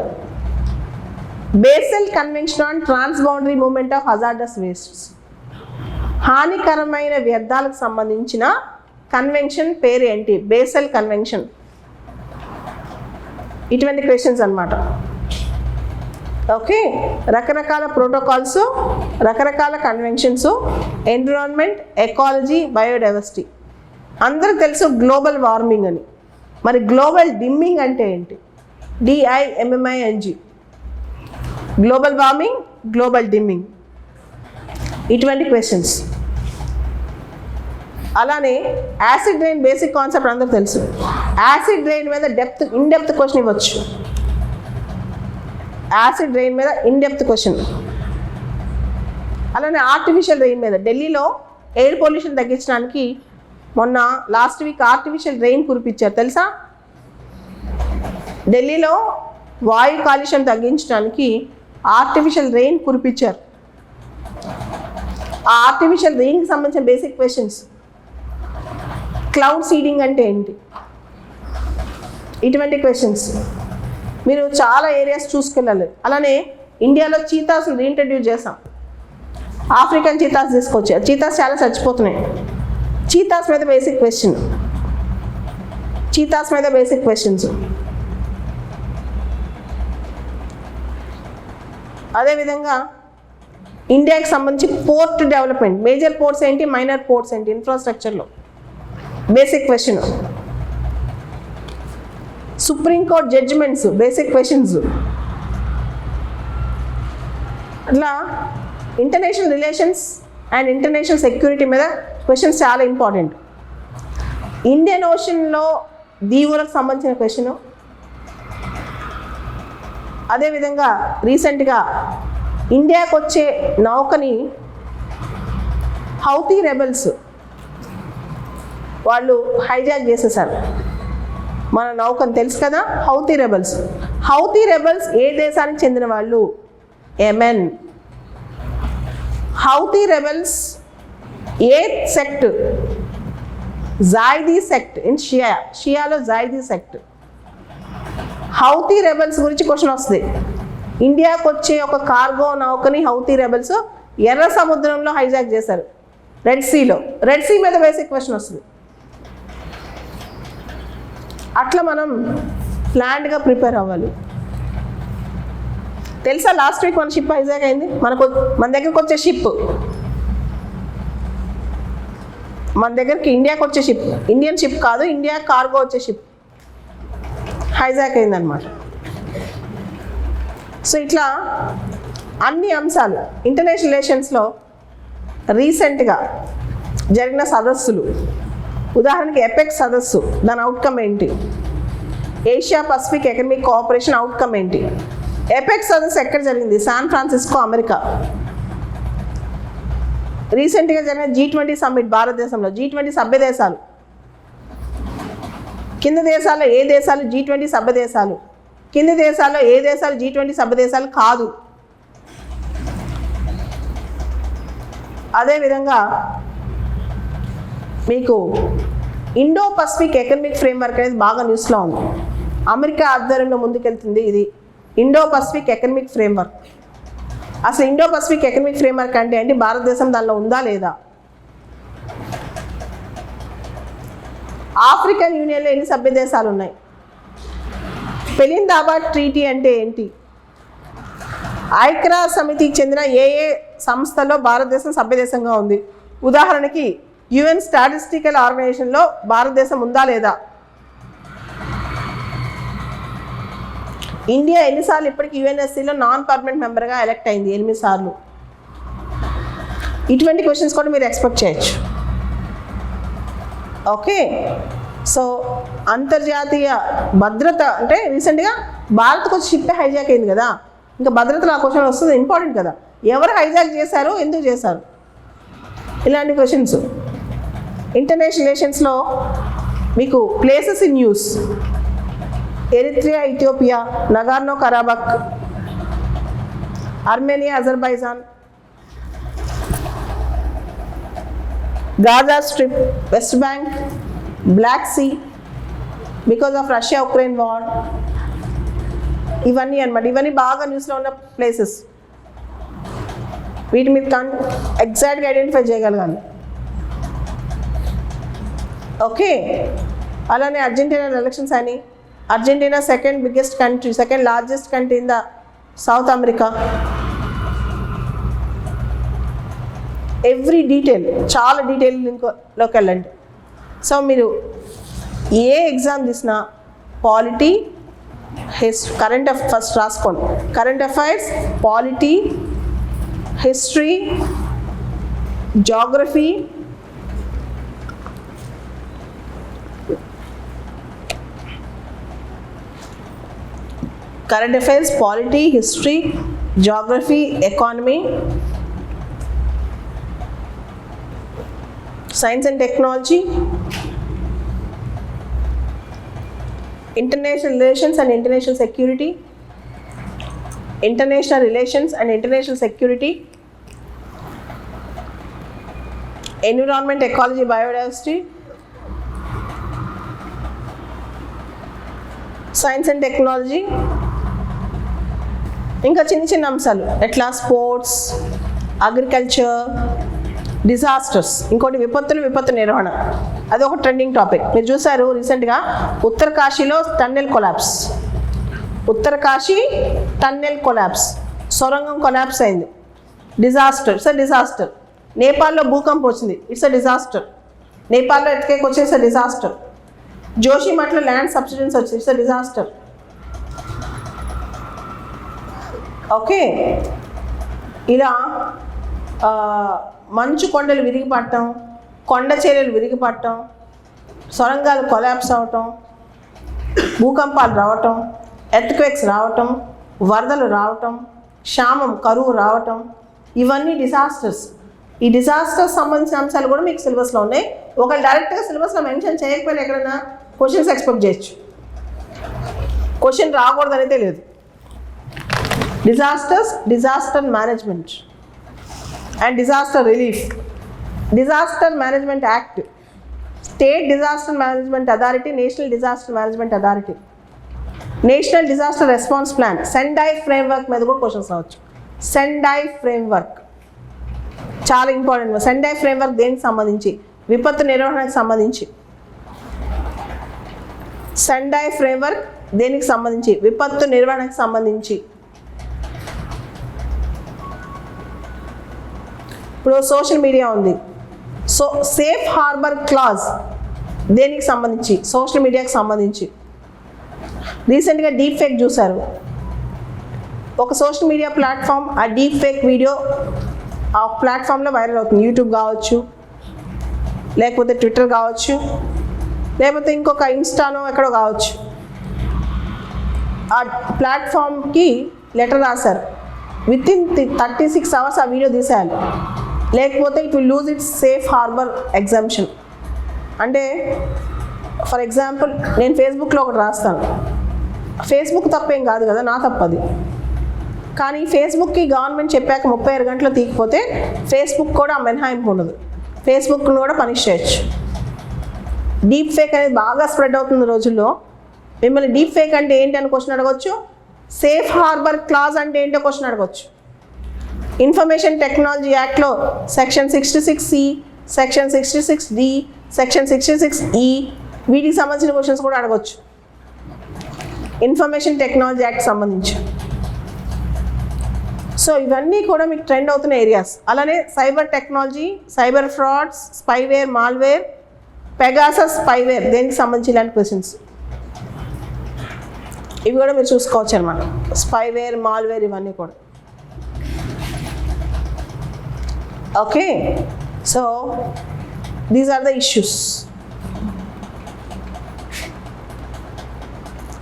Basel convention on trans boundary movement of hazardous wastes, హానికరమైన వ్యర్థాలకు సంబంధించిన కన్వెన్షన్ పేరు ఏంటి, బేసల్ కన్వెన్షన్. ఇటువంటి క్వశ్చన్స్ అన్నమాట. ఓకే, రకరకాల ప్రోటోకాల్స్, రకరకాల కన్వెన్షన్స్, ఎన్విరాన్మెంట్ ఎకాలజీ బయోడైవర్సిటీ. అందరికి తెలుసు గ్లోబల్ వార్మింగ్ అని. మరి గ్లోబల్ డిమ్మింగ్ అంటే ఏంటి, DIMMING, global warming, global dimming, ఇటువంటి క్వశ్చన్స్. అలానే యాసిడ్ రైన్ బేసిక్ కాన్సెప్ట్ అందరూ తెలుసు. యాసిడ్ రైన్ మీద ఇన్డెప్త్ క్వశ్చన్ ఇవ్వచ్చు. యాసిడ్ రైన్ మీద ఇన్డెప్త్ క్వశ్చన్. అలానే ఆర్టిఫిషియల్ రెయిన్ మీద, ఢిల్లీలో ఎయిర్ పొల్యూషన్ తగ్గించడానికి మొన్న లాస్ట్ వీక్ ఆర్టిఫిషియల్ రెయిన్ కురిపించారు తెలుసా? ఢిల్లీలో వాయు కాలుష్యం తగ్గించడానికి ఆర్టిఫిషియల్ రెయిన్ కురిపించారు. ఆ ఆర్టిఫిషియల్ రెయిన్కి సంబంధించిన బేసిక్ క్వశ్చన్స్, క్లౌడ్ సీడింగ్ అంటే ఏంటి, ఇటువంటి క్వశ్చన్స్ మీరు చాలా ఏరియాస్ చూసుకెళ్ళాలి. అలానే ఇండియాలో చీతాస్ రీఇంట్రడ్యూస్ చేసాం, ఆఫ్రికన్ చీతాస్ తీసుకొచ్చారు. చీతాస్ చాలా చచ్చిపోతున్నాయి. చీతాస్ మీద బేసిక్ క్వశ్చన్, చీతాస్ మీద బేసిక్ క్వశ్చన్స్. అదేవిధంగా ఇండియాకి సంబంధించి పోర్ట్ డెవలప్మెంట్, మేజర్ పోర్ట్స్ ఏంటి, మైనర్ పోర్ట్స్ ఏంటి, ఇన్ఫ్రాస్ట్రక్చర్లో basic question. Supreme court judgements, basic questions. అట్లా international relations and international security మీద క్వశ్చన్స్ చాలా ఇంపార్టెంట్. ఇండియన్ ఓషన్లో దీవులకు సంబంధించిన క్వశ్చన్. అదేవిధంగా రీసెంట్గా ఇండియాకు వచ్చే నౌకని హౌతీ రెబెల్స్ వాళ్ళు హైజాక్ చేసేసారు మన నౌకని, తెలుసు కదా. హౌతీ రెబెల్స్ ఏ దేశానికి చెందిన వాళ్ళు? యెమెన్. హౌతీ రెబెల్స్ ఏ సెక్ట్? జాయిదీ సెక్ట్ ఇన్ షియాలో జాయిదీ సెక్ట్. హౌతీ రెబెల్స్ గురించి క్వశ్చన్ వస్తుంది. ఇండియాకు వచ్చే ఒక కార్గో నౌకని హౌతీ రెబెల్స్ ఎర్ర సముద్రంలో హైజాక్ చేశారు, రెడ్ సీ మీద బేసిక్ క్వశ్చన్ వస్తుంది. అట్లా మనం ప్లాన్డ్గా ప్రిపేర్ అవ్వాలి. తెలుసా లాస్ట్ వీక్ మన షిప్ హైజాక్ అయింది. మన దగ్గరకు వచ్చే షిప్, మన దగ్గరికి ఇండియాకి వచ్చే షిప్, ఇండియన్ షిప్ కాదు, ఇండియా కార్గో వచ్చే షిప్ హైజాక్ అయిందనమాట. సో ఇట్లా అన్ని అంశాలు ఇంటర్నేషనల్ రిలేషన్స్లో రీసెంట్గా జరిగిన సదస్సులు, ఉదాహరణకి ఎపెక్స్ సదస్సు, దాని అవుట్కమ్ ఏంటి? Asia Pacific economic cooperation outcome ఏంటి? ఎపెక్స్ సదస్సు ఎక్కడ జరిగింది? San Francisco, America. రీసెంట్గా జరిగిన G20 సమ్మిట్ భారతదేశంలో. G20 సభ్య దేశాలు, కింద దేశాల్లో ఏ దేశాలు G20 సభ్య దేశాలు, కింది దేశాల్లో ఏ దేశాలు G20 సభ్య దేశాలు కాదు. అదేవిధంగా మీకు ఇండో పసిఫిక్ ఎకనమిక్ ఫ్రేమ్వర్క్ అనేది బాగా న్యూస్లో ఉంది. అమెరికా ఆధ్వర్యంలో ముందుకెళ్తుంది ఇది ఇండో పసిఫిక్ ఎకనమిక్ ఫ్రేమ్వర్క్. అసలు ఇండో పసిఫిక్ ఎకనమిక్ ఫ్రేమ్వర్క్ అంటే ఏంటి, భారతదేశం దానిలో ఉందా లేదా? ఆఫ్రికన్ యూనియన్లో ఎన్ని సభ్య దేశాలు ఉన్నాయి? పెలిందాబాద్ ట్రీటీ అంటే ఏంటి? ఐక్యరాజ్య సమితికి చెందిన ఏ సంస్థలో భారతదేశం సభ్యదేశంగా ఉంది? ఉదాహరణకి యుఎన్ స్టాటిస్టికల్ ఆర్గనైజేషన్లో భారతదేశం ఉందా లేదా? ఇండియా ఎన్నిసార్లు ఇప్పటికి యుఎన్ఎస్సీలో నాన్ పర్మనెంట్ మెంబర్గా ఎలక్ట్ అయింది? 8 సార్లు. ఇటువంటి క్వశ్చన్స్ కూడా మీరు ఎక్స్పెక్ట్ చేయొచ్చు. ఓకే, సో అంతర్జాతీయ భద్రత అంటే రీసెంట్గా భారత్కు వచ్చి షిప్ హైజాక్ అయింది కదా, ఇంకా భద్రతలో ఆ క్వశ్చన్ వస్తుంది, ఇంపార్టెంట్ కదా. ఎవరు హైజాక్ చేశారు, ఎందుకు చేశారు, ఇలాంటి క్వశ్చన్స్. ఇంటర్నేషనల్ రిలేషన్స్లో మీకు places in news, Eritrea, Ethiopia, Nagorno Karabakh, Armenia, Azerbaijan, Gaza strip, West Bank, Black Sea because of Russia Ukraine war. ఇవన్నీ అనమాట, ఇవన్నీ బాగా న్యూస్లో ఉన్న ప్లేసెస్. వీటి మీద ఎగ్జాక్ట్గా ఐడెంటిఫై చేయగలగాలి. ఓకే, అలానే అర్జెంటీనా ఎలక్షన్స్ అని. Argentina second biggest country, second largest country in the south America. Every detail, చాలా డీటెయిల్ లింక్లోకి వెళ్ళండి. సో మీరు ఏ ఎగ్జామ్ తీసినా పాలిటీ, కరెంట్ ఫస్ట్ రాసుకోండి. Current affairs, polity, history, geography, current affairs, polity, history, geography, economy, science and technology, international relations and international security, international relations and international security, environment, ecology, biodiversity, science and technology, ఇంకా చిన్న చిన్న అంశాలు ఎట్లా sports, agriculture, disasters, ఇంకోటి విపత్తు నిర్వహణ. అది ఒక ట్రెండింగ్ టాపిక్. మీరు చూసారు రీసెంట్గా ఉత్తరకాశీలో tunnel collapse, Uttarkashi tunnel collapse, సొరంగం కొలాప్స్ అయింది. Disaster, it's a disaster. నేపాల్లో భూకంపం వచ్చింది, ఇట్స్ అ డిజాస్టర్. నేపాల్లో ఎర్త్క్వేక్ వచ్చి ఇట్స్ అ డిజాస్టర్. జోషిమఠలో ల్యాండ్ సబ్సిడెన్స్ వచ్చింది, ఇట్స్ అ డిజాస్టర్. ఓకే, ఇలా మంచు కొండలు విరిగిపడటం, కొండ చర్యలు విరిగిపడటం, సొరంగాలు కొలాప్స్ అవటం, భూకంపాలు రావటం, ఎర్త్క్వేక్స్ రావటం, వరదలు రావటం, క్షామం, కరువు రావటం, ఇవన్నీ డిజాస్టర్స్. ఈ డిజాస్టర్స్ సంబంధించిన అంశాలు కూడా మీకు సిలబస్లో ఉన్నాయి. ఒకళ్ళు డైరెక్ట్గా సిలబస్లో మెన్షన్ చేయకపోయినా ఎక్కడైనా క్వశ్చన్స్ ఎక్స్పెక్ట్ చేయొచ్చు. క్వశ్చన్ రాకూడదనే తెలియదు. Disasters, disaster management and disaster relief, disaster management act, state disaster management authority, national disaster management authority, national disaster response plan, Sendai framework మీద కూడా క్వశ్చన్స్ రావచ్చు. సెండై ఫ్రేమ్వర్క్ చాలా ఇంపార్టెంట్. సెండై ఫ్రేమ్వర్క్ దేనికి సంబంధించి? విపత్తు నిర్వహణకు సంబంధించి. సెండై ఫ్రేమ్వర్క్ దేనికి సంబంధించి? విపత్తు నిర్వహణకు సంబంధించి. ఇప్పుడు సోషల్ మీడియా ఉంది, సో సేఫ్ హార్బర్ క్లాజ్ దేనికి సంబంధించి? సోషల్ మీడియాకి సంబంధించి. రీసెంట్గా డీప్ ఫేక్ చూశారు. ఒక సోషల్ మీడియా ప్లాట్ఫామ్ ఆ డీప్ ఫేక్ వీడియో ఆ ప్లాట్ఫామ్లో వైరల్ అవుతుంది. యూట్యూబ్ కావచ్చు, లేకపోతే ట్విట్టర్ కావచ్చు, లేకపోతే ఇంకొక ఇన్స్టానో ఎక్కడో కావచ్చు. ఆ ప్లాట్ఫామ్కి లెటర్ రాశారు, వితిన్ 36 hours ఆ వీడియో తీసేయాలి, లేకపోతే it will lose it's safe harbour exemption. అంటే ఫర్ ఎగ్జాంపుల్ నేను ఫేస్బుక్లో ఒకటి రాస్తాను, ఫేస్బుక్ తప్పేం కాదు కదా, నా తప్పది. కానీ ఫేస్బుక్కి గవర్నమెంట్ చెప్పాక 36 గంటలు తీయకపోతే ఫేస్బుక్ కూడా ఆ మినహాయింపు ఉండదు, ఫేస్బుక్ను కూడా పనిష్ చేయొచ్చు. డీప్ ఫేక్ అనేది బాగా స్ప్రెడ్ అవుతుంది రోజుల్లో. మిమ్మల్ని డీప్ ఫేక్ అంటే ఏంటి అని క్వశ్చన్ అడగవచ్చు, సేఫ్ హార్బర్ క్లాజ్ అంటే ఏంటో క్వశ్చన్ అడగవచ్చు. ఇన్ఫర్మేషన్ టెక్నాలజీ యాక్ట్లో section 66C, section 66D, section 66E వీటికి సంబంధించిన క్వశ్చన్స్ కూడా అడగవచ్చు. ఇన్ఫర్మేషన్ టెక్నాలజీ యాక్ట్ సంబంధించి. సో ఇవన్నీ కూడా మీకు ట్రెండ్ అవుతున్న ఏరియాస్. అలానే cyber technology, cyber frauds, spyware, malware, Pegasus spyware దేనికి సంబంధించి ఇలాంటి క్వశ్చన్స్ ఇవి కూడా మీరు చూసుకోవచ్చు అనమాట. స్పైవేర్, మాల్వేర్ ఇవన్నీ కూడా. Okay, so these are the issues.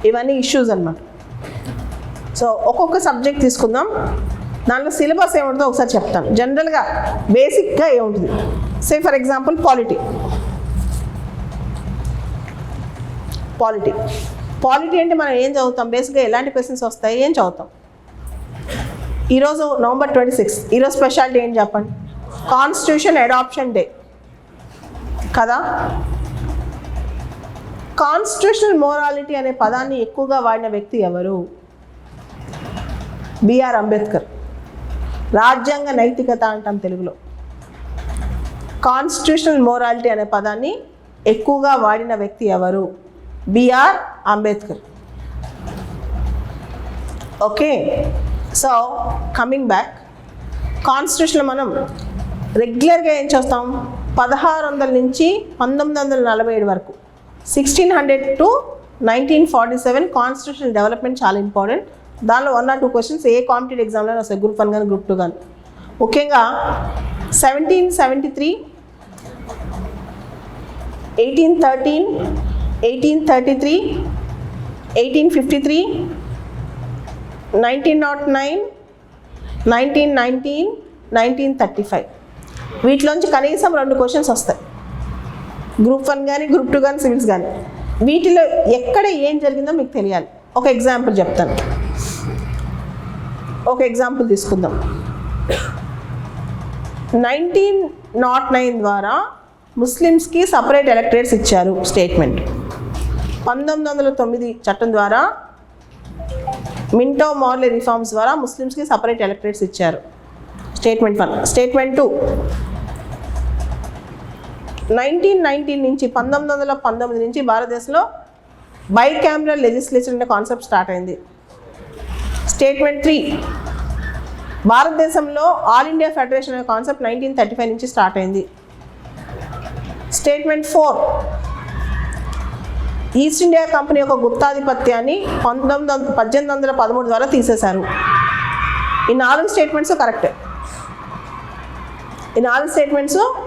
ఇవన్నీ ఇష్యూస్ అన్నమాట. సో ఒక్కొక్క సబ్జెక్ట్ తీసుకుందాం, దాంట్లో సిలబస్ ఏముంటుందో ఒకసారి చెప్తాను. జనరల్గా బేసిక్గా ఏముంటుంది, say for example polity. Polity అంటే మనం ఏం చదువుతాం? బేసిక్గా ఎలాంటి క్వశ్చన్స్ వస్తాయి, ఏం చదువుతాం? ఈరోజు November 26, ఈరోజు స్పెషాలిటీ ఏంటి చెప్పండి? కాన్స్టిట్యూషన్ అడాప్షన్ డే కదా. కాన్స్టిట్యూషనల్ మోరాలిటీ అనే పదాన్ని ఎక్కువగా వాడిన వ్యక్తి ఎవరు? బిఆర్ అంబేద్కర్. రాజ్యాంగ నైతికత అంటాం తెలుగులో. కాన్స్టిట్యూషనల్ మోరాలిటీ అనే పదాన్ని ఎక్కువగా వాడిన వ్యక్తి ఎవరు? BR Ambedkar. Okay, so coming back, కాన్స్టిట్యూషన్లో మనం రెగ్యులర్గా ఏం చేస్తాం? 1600 నుంచి 1947 వరకు, 1600 to 1947 కాన్స్టిట్యూషనల్ డెవలప్మెంట్ చాలా ఇంపార్టెంట్. దానిలో 1 or 2 క్వశ్చన్స్ ఏ కాంపిటేటివ్ ఎగ్జామ్లో వస్తాయి, గ్రూప్ 1 కానీ గ్రూప్ 2 కానీ. ముఖ్యంగా 1773, 1813, 1833, 1853, 1909, 1919, 1935 వీటిలోంచి కనీసం 2 క్వశ్చన్స్ వస్తాయి. గ్రూప్ 1 కానీ గ్రూప్ 2 కానీ సివిల్స్ కానీ వీటిలో ఎక్కడ ఏం జరిగిందో మీకు తెలియాలి. ఒక ఎగ్జాంపుల్ చెప్తాను. ఒక ఎగ్జాంపుల్ తీసుకుందాం. 1909 ద్వారా ముస్లిమ్స్కి సపరేట్ ఎలక్టరేట్స్ ఇచ్చారు స్టేట్మెంట్. 1909 చట్టం ద్వారా మింటో మార్లే రిఫార్మ్స్ ద్వారా ముస్లిమ్స్కి సపరేట్ ఎలక్టరేట్స్ ఇచ్చారు. స్టేట్మెంట్ 1. స్టేట్మెంట్ 2 1919 నుంచి 1919 నుంచి భారతదేశంలో బైకామరల్ లెజిస్లేచర్ అనే కాన్సెప్ట్ స్టార్ట్ అయింది. స్టేట్మెంట్ 3 భారతదేశంలో ఆల్ ఇండియా ఫెడరేషన్ అనే కాన్సెప్ట్ 1935 నుంచి స్టార్ట్ అయింది. స్టేట్మెంట్ 4 ఈస్ట్ ఇండియా కంపెనీ యొక్క గుప్తాధిపత్యాన్ని 1813 ద్వారా తీసేశారు. ఈ 4 స్టేట్మెంట్స్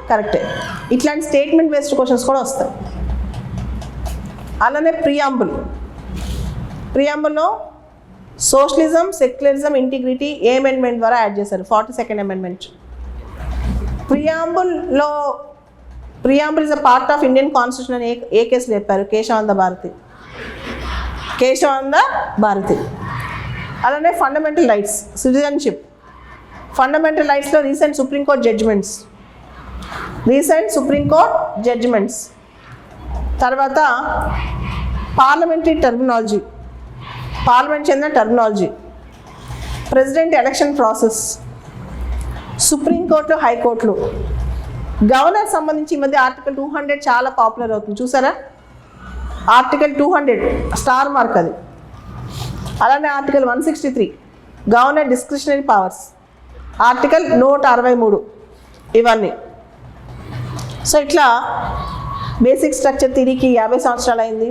కరెక్టే. ఇట్లాంటి స్టేట్మెంట్ బేస్డ్ క్వశ్చన్స్ కూడా వస్తాయి. అలానే ప్రియాంబుల్లో సోషలిజం, సెక్యులరిజం, ఇంటిగ్రిటీ ఏ అమెండ్మెంట్ ద్వారా యాడ్ చేశారు? 42nd amendment. Preamble is a part of Indian constitution అని ఏ కేసులో చెప్పారు? కేశవానంద భారతి. అలానే ఫండమెంటల్ రైట్స్, సిటిజన్షిప్. ఫండమెంటల్ రైట్స్లో రీసెంట్ సుప్రీంకోర్టు జడ్జిమెంట్స్. తర్వాత పార్లమెంటరీ టర్మినాలజీ, పార్లమెంట్ చెందిన terminology, president election process, supreme court, హైకోర్టులు. గవర్నర్ సంబంధించి ఈ మధ్య ఆర్టికల్ 200 చాలా పాపులర్ అవుతుంది, చూసారా? ఆర్టికల్ 200 స్టార్ మార్క్ అది. అలానే article 163 governor discretionary powers, article 163 ఇవన్నీ. సో ఇట్లా బేసిక్ స్ట్రక్చర్ థిరీకి 50 సంవత్సరాలు అయింది.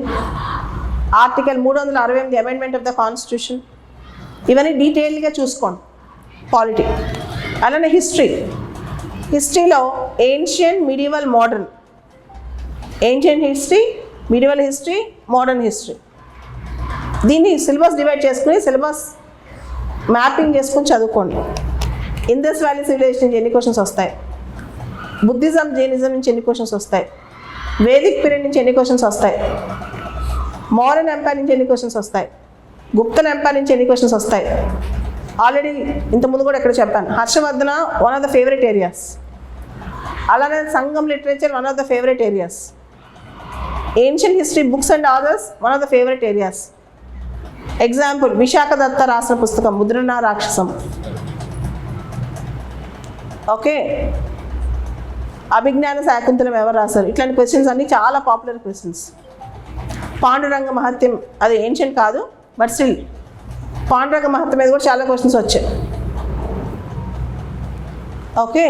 Article 368 amendment of the constitution, ఇవన్నీ డీటెయిల్గా చూసుకోండి. పాలిటీ. అలానే హిస్టరీలో ancient, medieval, modern. Ancient history, medieval history, modern history. దీన్ని సిలబస్ డివైడ్ చేసుకుని సిలబస్ మ్యాపింగ్ చేసుకుని చదువుకోండి. ఇండస్ వ్యాలీ సివిలైజేషన్ నుంచి ఎన్ని క్వశ్చన్స్ వస్తాయి? బుద్ధిజం, జైనిజం నుంచి ఎన్ని క్వశ్చన్స్ వస్తాయి? వేదిక్ పీరియడ్ నుంచి ఎన్ని క్వశ్చన్స్ వస్తాయి? మౌర్యన్ ఎంపైర్ నుంచి ఎన్ని క్వశ్చన్స్ వస్తాయి? గుప్తన్ ఎంపైర్ నుంచి ఎన్ని క్వశ్చన్స్ వస్తాయి? ఆల్రెడీ ఇంతకుముందు కూడా ఇక్కడ చెప్పాను. Harshavardhana one of the favourite areas. అలానే Sangam literature one of the favourite areas. Ancient history books and authors one of the favourite areas. Example Vishakha Datta రాసిన పుస్తకం ముద్రణ రాక్షసం. ఓకే, అభిజ్ఞాన శాకుంతలం ఎవరు రాశారు? ఇట్లాంటి క్వశ్చన్స్ అన్నీ చాలా పాపులర్ క్వశ్చన్స్. పాండురంగ మహత్యం అది ఏన్షియన్ కాదు, బట్ స్టిల్ పాండురంగ మహత్యం మీద కూడా చాలా క్వశ్చన్స్ వచ్చాయి. ఓకే,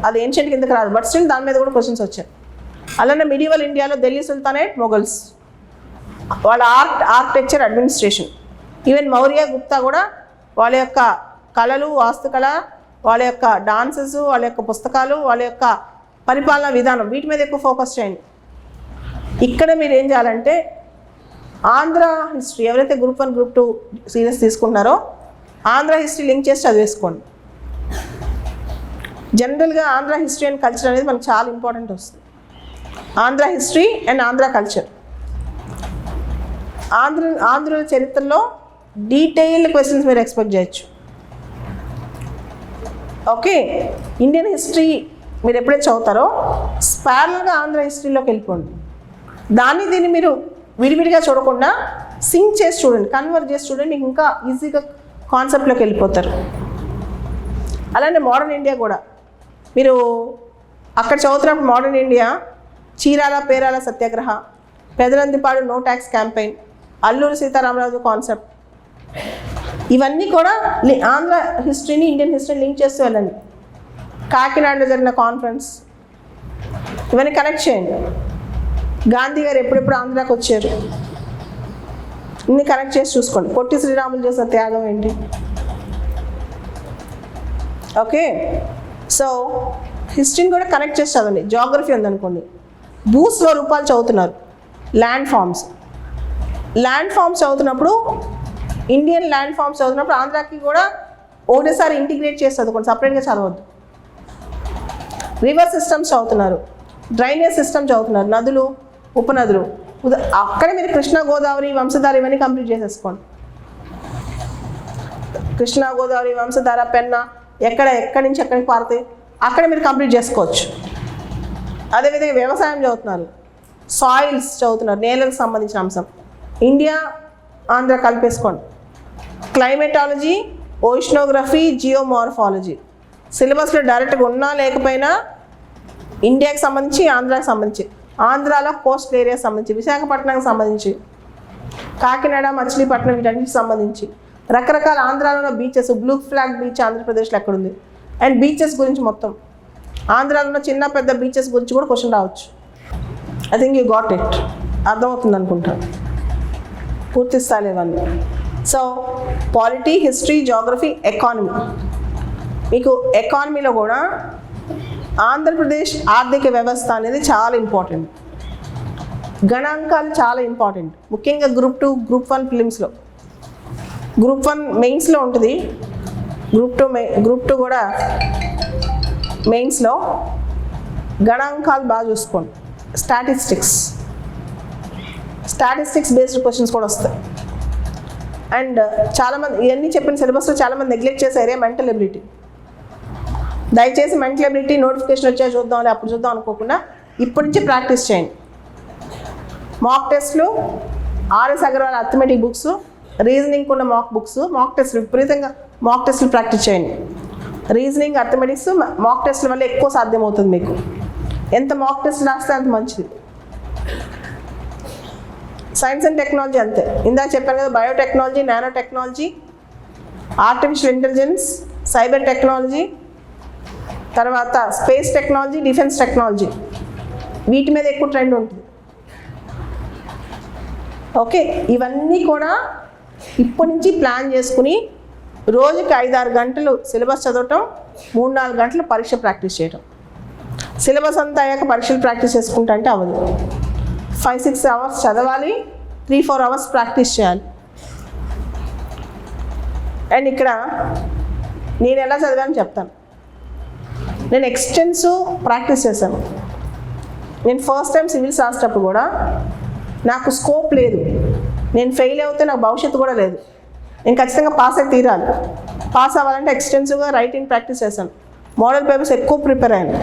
అది ఏన్షియన్ కిందకి రాదు, బట్ స్టిల్ దాని మీద కూడా క్వశ్చన్స్ వచ్చాయి. అలానే మిడివల్ ఇండియాలో ఢిల్లీ సుల్తానేట్, మొఘల్స్, వాళ్ళ architecture, administration. Even Maurya, Gupta కూడా వాళ్ళ యొక్క కళలు, వాస్తుకళ, వాళ్ళ యొక్క డాన్సెస్, వాళ్ళ యొక్క పుస్తకాలు, వాళ్ళ యొక్క పరిపాలనా విధానం, వీటి మీద ఎక్కువ ఫోకస్ చేయండి. ఇక్కడ మీరు ఏం చేయాలంటే ఆంధ్ర హిస్టరీ, ఎవరైతే గ్రూప్ 1, గ్రూప్ 2 సీరియస్ తీసుకుంటున్నారో ఆంధ్ర హిస్టరీ లింక్ చేసి చదివేసుకోండి. జనరల్గా ఆంధ్ర హిస్టరీ అండ్ కల్చర్ అనేది మనకు చాలా ఇంపార్టెంట్ వస్తుంది. Andhra history and Andhra culture. ఆంధ్రుల చరిత్రలో డీటెయిల్డ్ క్వశ్చన్స్ మీరు ఎక్స్పెక్ట్ చేయొచ్చు. ఓకే, ఇండియన్ హిస్టరీ మీరు ఎప్పుడైతే చదువుతారో స్పారల్గా ఆంధ్ర హిస్టరీలోకి వెళ్ళిపోండి. దీన్ని మీరు విడివిడిగా చూడకుండా సింక్ చేసి చూడండి, కన్వర్ట్ చేసి చూడండి, మీకు ఇంకా ఈజీగా కాన్సెప్ట్లోకి వెళ్ళిపోతారు. అలానే మోడర్న్ ఇండియా కూడా మీరు అక్కడ చదువుతున్నప్పుడు modern India Chirala Perala Satyagraha, Pedanandipadu no tax campaign, Alluri Sitaramaraju concept, ఇవన్నీ కూడా ఆంధ్ర హిస్టరీని ఇండియన్ హిస్టరీని లింక్ చేస్తూ వెళ్ళండి. కాకినాడలో జరిగిన కాన్ఫరెన్స్, ఇవన్నీ కనెక్ట్ చేయండి. గాంధీ గారు ఎప్పుడెప్పుడు ఆంధ్రాకి వచ్చారు, ఇన్ని కనెక్ట్ చేసి చూసుకోండి. పొట్టి శ్రీరాములు చేసిన త్యాగం ఏంటి? ఓకే, సో హిస్టరీని కూడా కనెక్ట్ చేసి చదవండి. జాగ్రఫీ ఉందనుకోండి, భూస్వరూపాలు చదువుతున్నారు, ల్యాండ్ ఫామ్స్ చదువుతున్నప్పుడు, ఇండియన్ ల్యాండ్ ఫామ్స్ చదువుతున్నప్పుడు ఆంధ్రాకి కూడా ఒకటేసారి ఇంటిగ్రేట్ చేసి చదువుకోండి, సపరేట్గా చదవద్దు. రివర్ సిస్టమ్స్ చదువుతున్నారు, డ్రైనేజ్ సిస్టమ్ చదువుతున్నారు, నదులు, ఉపనదులు. అక్కడే మీరు కృష్ణా, గోదావరి, వంశధార ఇవన్నీ కంప్లీట్ చేసేసుకోండి. కృష్ణా, గోదావరి, వంశధార, పెన్నా ఎక్కడి నుంచి ఎక్కడికి పారుతాయి అక్కడే మీరు కంప్లీట్ చేసుకోవచ్చు. అదేవిధంగా వ్యవసాయం చదువుతున్నారు, సాయిల్స్ చదువుతున్నారు, నేలకు సంబంధించిన అంశం. ఇండియా, ఆంధ్ర కలిపేసుకోండి. క్లైమేటాలజీ, ఓషనోగ్రఫీ, జియోమార్ఫాలజీ సిలబస్లో డైరెక్ట్గా ఉన్నా లేకపోయినా ఇండియాకి సంబంధించి, ఆంధ్రాకి సంబంధించి, ఆంధ్రాలో కోస్టల్ ఏరియాకి సంబంధించి, విశాఖపట్నానికి సంబంధించి, కాకినాడ, మచిలీపట్నం వీటన్నిటికి సంబంధించి రకరకాల ఆంధ్రాలో బీచెస్, బ్లూ ఫ్లాగ్ బీచ్ ఆంధ్రప్రదేశ్లో ఎక్కడుంది, అండ్ బీచెస్ గురించి మొత్తం ఆంధ్రాలో చిన్న పెద్ద బీచెస్ గురించి కూడా క్వశ్చన్ రావచ్చు. I think you got it. అర్థమవుతుంది అనుకుంటాను పూర్తి స్థాయిలో ఇవన్నీ. So polity, history, geography, economy. మీకు ఎకానమీలో కూడా ఆంధ్రప్రదేశ్ ఆర్థిక వ్యవస్థ అనేది చాలా ఇంపార్టెంట్. గణాంకాలు చాలా ఇంపార్టెంట్, ముఖ్యంగా గ్రూప్ 2, గ్రూప్ 1 ఫిలిమ్స్లో. గ్రూప్ 1 మెయిన్స్లో ఉంటుంది, గ్రూప్ 2 కూడా మెయిన్స్లో. గణాంకాలు బాగా చూసుకోండి. స్టాటిస్టిక్స్ బేస్డ్ క్వశ్చన్స్ కూడా వస్తాయి. అండ్ చాలామంది ఇవన్నీ చెప్పిన సిలబస్లో చాలామంది నెగ్లెక్ట్ చేసే ఏరియా మెంటల్ ఎబిలిటీ. దయచేసి మెంటల్ ఎబిలిటీ నోటిఫికేషన్ వచ్చా చూద్దాం, అప్పుడు చూద్దాం అనుకోకుండా ఇప్పటి నుంచి ప్రాక్టీస్ చేయండి. మాక్ టెస్ట్లు, RS Agarwal arithmetic books, reasoning ఉన్న మాక్ టెస్ట్లు విపరీతంగా మాక్ టెస్ట్లు ప్రాక్టీస్ చేయండి. రీజనింగ్, అథమెటిక్స్ మాక్ టెస్ట్ల వల్ల ఎక్కువ సాధ్యమవుతుంది మీకు. ఎంత మాక్ టెస్ట్ రాస్తే అంత మంచిది. సైన్స్ అండ్ టెక్నాలజీ అంతే, ఇందాక చెప్పాను కదా, biotechnology, nano technology, artificial intelligence, cyber technology, తర్వాత స్పేస్ టెక్నాలజీ, డిఫెన్స్ టెక్నాలజీ, వీటి మీద ఎక్కువ ట్రెండ్ ఉంటుంది. ఓకే, ఇవన్నీ కూడా ఇప్పటి నుంచి ప్లాన్ చేసుకుని రోజుకి 5-6 గంటలు సిలబస్ చదవటం, 3-4 గంటలు పరీక్ష ప్రాక్టీస్ చేయటం. సిలబస్ అంతా అయ్యాక పరీక్షలు ప్రాక్టీస్ చేసుకుంటా అంటే అవ్వదు. 5-6 అవర్స్ చదవాలి, 3-4 అవర్స్ ప్రాక్టీస్ చేయాలి. అండ్ ఇక్కడ నేను ఎలా చదివాను చెప్తాను. నేను ఎక్స్టెన్సివ్ ప్రాక్టీస్ చేశాను. నేను ఫస్ట్ టైం సివిల్స్ రాసేటప్పుడు కూడా నాకు స్కోప్ లేదు, నేను ఫెయిల్ అవుతే నాకు భవిష్యత్తు కూడా లేదు, నేను ఖచ్చితంగా పాస్ అయితే తీరాలి. పాస్ అవ్వాలంటే ఎక్స్టెన్సివ్గా రైటింగ్ ప్రాక్టీస్ చేశాను. మోడల్ పేపర్స్ ఎక్కువ ప్రిపేర్ అయ్యాను.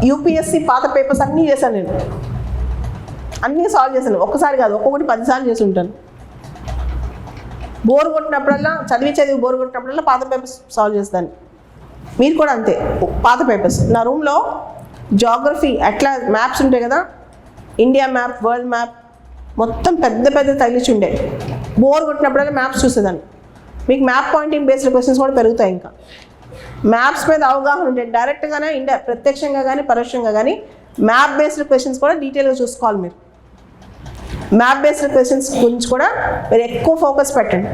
యూపీఎస్సీ పాత పేపర్స్ అన్నీ చేశాను, నేను అన్నీ సాల్వ్ చేశాను. ఒక్కసారి కాదు, ఒక్కొక్కటి 10 సార్లు చేసి ఉంటాను. బోర్ కొట్టినప్పుడల్లా చదివి బోర్ కొట్టినప్పుడల్లా పాత పేపర్స్ సాల్వ్ చేస్తాను. మీరు కూడా అంతే, పాత పేపర్స్. నా రూమ్లో జాగ్రఫీ అట్లా మ్యాప్స్ ఉంటాయి కదా, ఇండియా మ్యాప్, వరల్డ్ మ్యాప్ మొత్తం పెద్ద తగిలిచి ఉండే. బోర్ కొట్టినప్పుడల్లా మ్యాప్స్ చూసేదాన్ని. మీకు మ్యాప్ పాయింటింగ్ బేస్డ్ క్వశ్చన్స్ కూడా పెరుగుతాయి. ఇంకా మ్యాప్స్ మీద అవగాహన ఉంటే డైరెక్ట్గానే ప్రత్యక్షంగా కానీ పరోక్షంగా కానీ మ్యాప్ బేస్డ్ క్వశ్చన్స్ కూడా డీటెయిల్గా చూసుకోవాలి. మీరు మ్యాప్ బేస్డ్ క్వశ్చన్స్ గురించి కూడా మీరు ఎక్కువ ఫోకస్ పెట్టండి.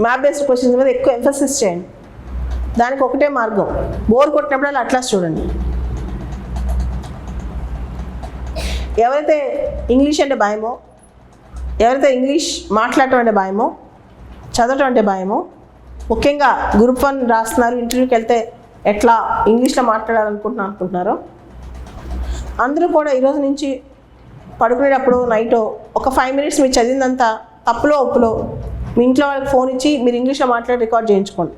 మ్యాప్ బేస్డ్ క్వశ్చన్స్ మీద ఎక్కువ ఎంఫసిస్ చేయండి. దానికి ఒకటే మార్గం, బోర్ కొట్టినప్పుడు అట్లాస్ చూడండి. ఎవరైతే ఇంగ్లీష్ అంటే భయమో, ఎవరైతే ఇంగ్లీష్ మాట్లాడటం అంటే భయమో, చదవటం అంటే భయమో, ముఖ్యంగా గ్రూప్ 1 రాస్తున్నారు, ఇంటర్వ్యూకి వెళ్తే ఎట్లా ఇంగ్లీష్లో మాట్లాడాలనుకుంటున్నారో అందరూ కూడా ఈరోజు నుంచి పడుకునేటప్పుడు నైట్ ఒక 5 మినిట్స్ మీరు చదివిందంతా తప్పులో ఒప్పులో మీ ఇంట్లో వాళ్ళకి ఫోన్ ఇచ్చి మీరు ఇంగ్లీష్లో మాట్లాడి రికార్డ్ చేయించుకోండి.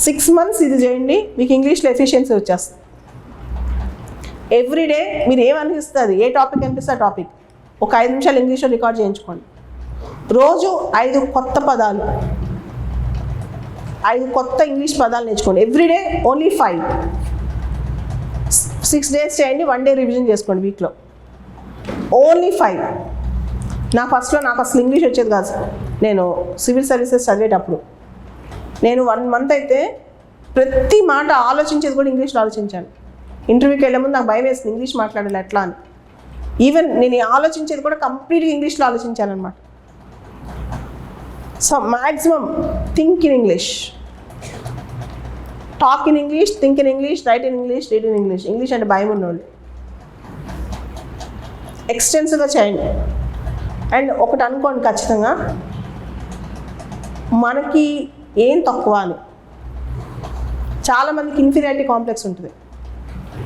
6 months ఇది చేయండి, మీకు ఇంగ్లీష్లో ఎఫిషియన్సీ వచ్చేస్తుంది. ఎవ్రీడే మీరు ఏమనిపిస్తుంది, ఏ టాపిక్ అనిపిస్తే ఆ టాపిక్ ఒక 5 నిమిషాలు ఇంగ్లీష్లో రికార్డ్ చేయించుకోండి. రోజు 5 కొత్త పదాలు, 5 కొత్త ఇంగ్లీష్ పదాలు నేర్చుకోండి. Everyday only 5. 6 days చేయండి, 1 day రివిజన్ చేసుకోండి వీక్లో. ఓన్లీ 5. ఫస్ట్లో నాకు అసలు ఇంగ్లీష్ వచ్చేది కాదు. నేను సివిల్ సర్వీసెస్ చదివేటప్పుడు నేను 1 month అయితే ప్రతి మాట ఆలోచించేది కూడా ఇంగ్లీష్లో ఆలోచించాను. ఇంటర్వ్యూకి వెళ్ళే ముందు నాకు భయం వేసింది ఇంగ్లీష్ మాట్లాడాలి ఎట్లా అని. ఈవెన్ నేను ఆలోచించేది కూడా కంప్లీట్గా ఇంగ్లీష్లో ఆలోచించాను అనమాట. So maximum think in English, talk in English, think in English, right in English, read in English. English అంటే భయం ఉన్నోళ్ళు ఎక్స్టెన్సివ్గా చేయండి. అండ్ ఒకటి అనుకోండి ఖచ్చితంగా, మనకి ఏం తక్కువ అని చాలామందికి ఇన్ఫీరియారిటీ కాంప్లెక్స్ ఉంటుంది.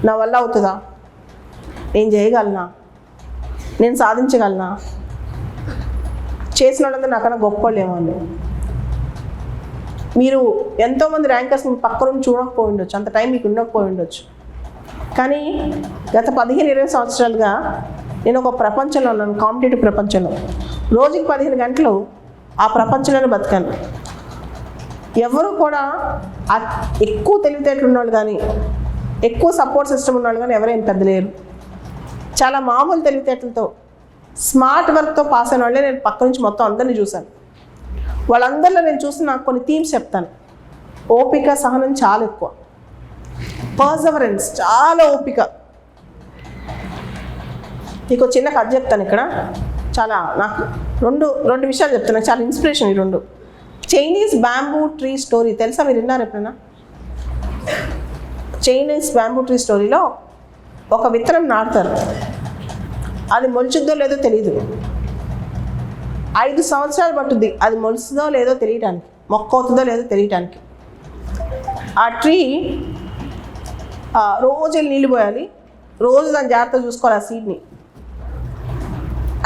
నా వల్ల అవుతుందా, నేను చేయగలనా, నేను సాధించగలనా, చేసిన వాళ్ళందరూ నాకన్నా గొప్పలేమో అని. మీరు ఎంతోమంది ర్యాంకర్స్ పక్క నుంచి చూడకపోయి ఉండొచ్చు, అంత టైం మీకు ఉండకపోయి ఉండొచ్చు. కానీ గత 15-20 సంవత్సరాలుగా నేను ఒక ప్రపంచంలో ఉన్నాను, కాంపిటేటివ్ ప్రపంచంలో. రోజుకి 15 గంటలు ఆ ప్రపంచంలోనే బతికాను. ఎవరు కూడా ఎక్కువ తెలివితేటలు ఉన్నవాళ్ళు కానీ, ఎక్కువ సపోర్ట్ సిస్టమ్ ఉన్నవాళ్ళు కానీ ఎవరేం పెద్ద లేరు. చాలా మామూలు తెలివితేటలతో, స్మార్ట్ వర్క్తో పాస్ అయిన వాళ్ళే నేను పక్క నుంచి మొత్తం అందరినీ చూశాను. వాళ్ళందరిలో నేను చూసిన కొన్ని థీమ్స్ చెప్తాను. ఓపిక, సహనం చాలా ఎక్కువ, పర్సవరెన్స్ చాలా ఓపిక. నీకు చిన్న కథ చెప్తాను ఇక్కడ. చాలా నాకు రెండు విషయాలు చెప్తాను, నాకు చాలా ఇన్స్పిరేషన్ ఈ రెండు. చైనీస్ బ్యాంబూ ట్రీ స్టోరీ తెలుసా, మీరు విన్నారు ఎప్పుడైనా? చైనీస్ బ్యాంబూ ట్రీ స్టోరీలో ఒక విత్తనం నాటుతారు, అది మొలుచుద్దో లేదో తెలియదు. 5 సంవత్సరాలు పట్టుద్ది అది మొలుస్తుందో లేదో తెలియటానికి, మొక్క అవుతుందో లేదో తెలియటానికి. ఆ ట్రీ రోజు నీళ్ళు పోయాలి, రోజు దాన్ని జాగ్రత్తగా చూసుకోవాలి ఆ సీడ్ని.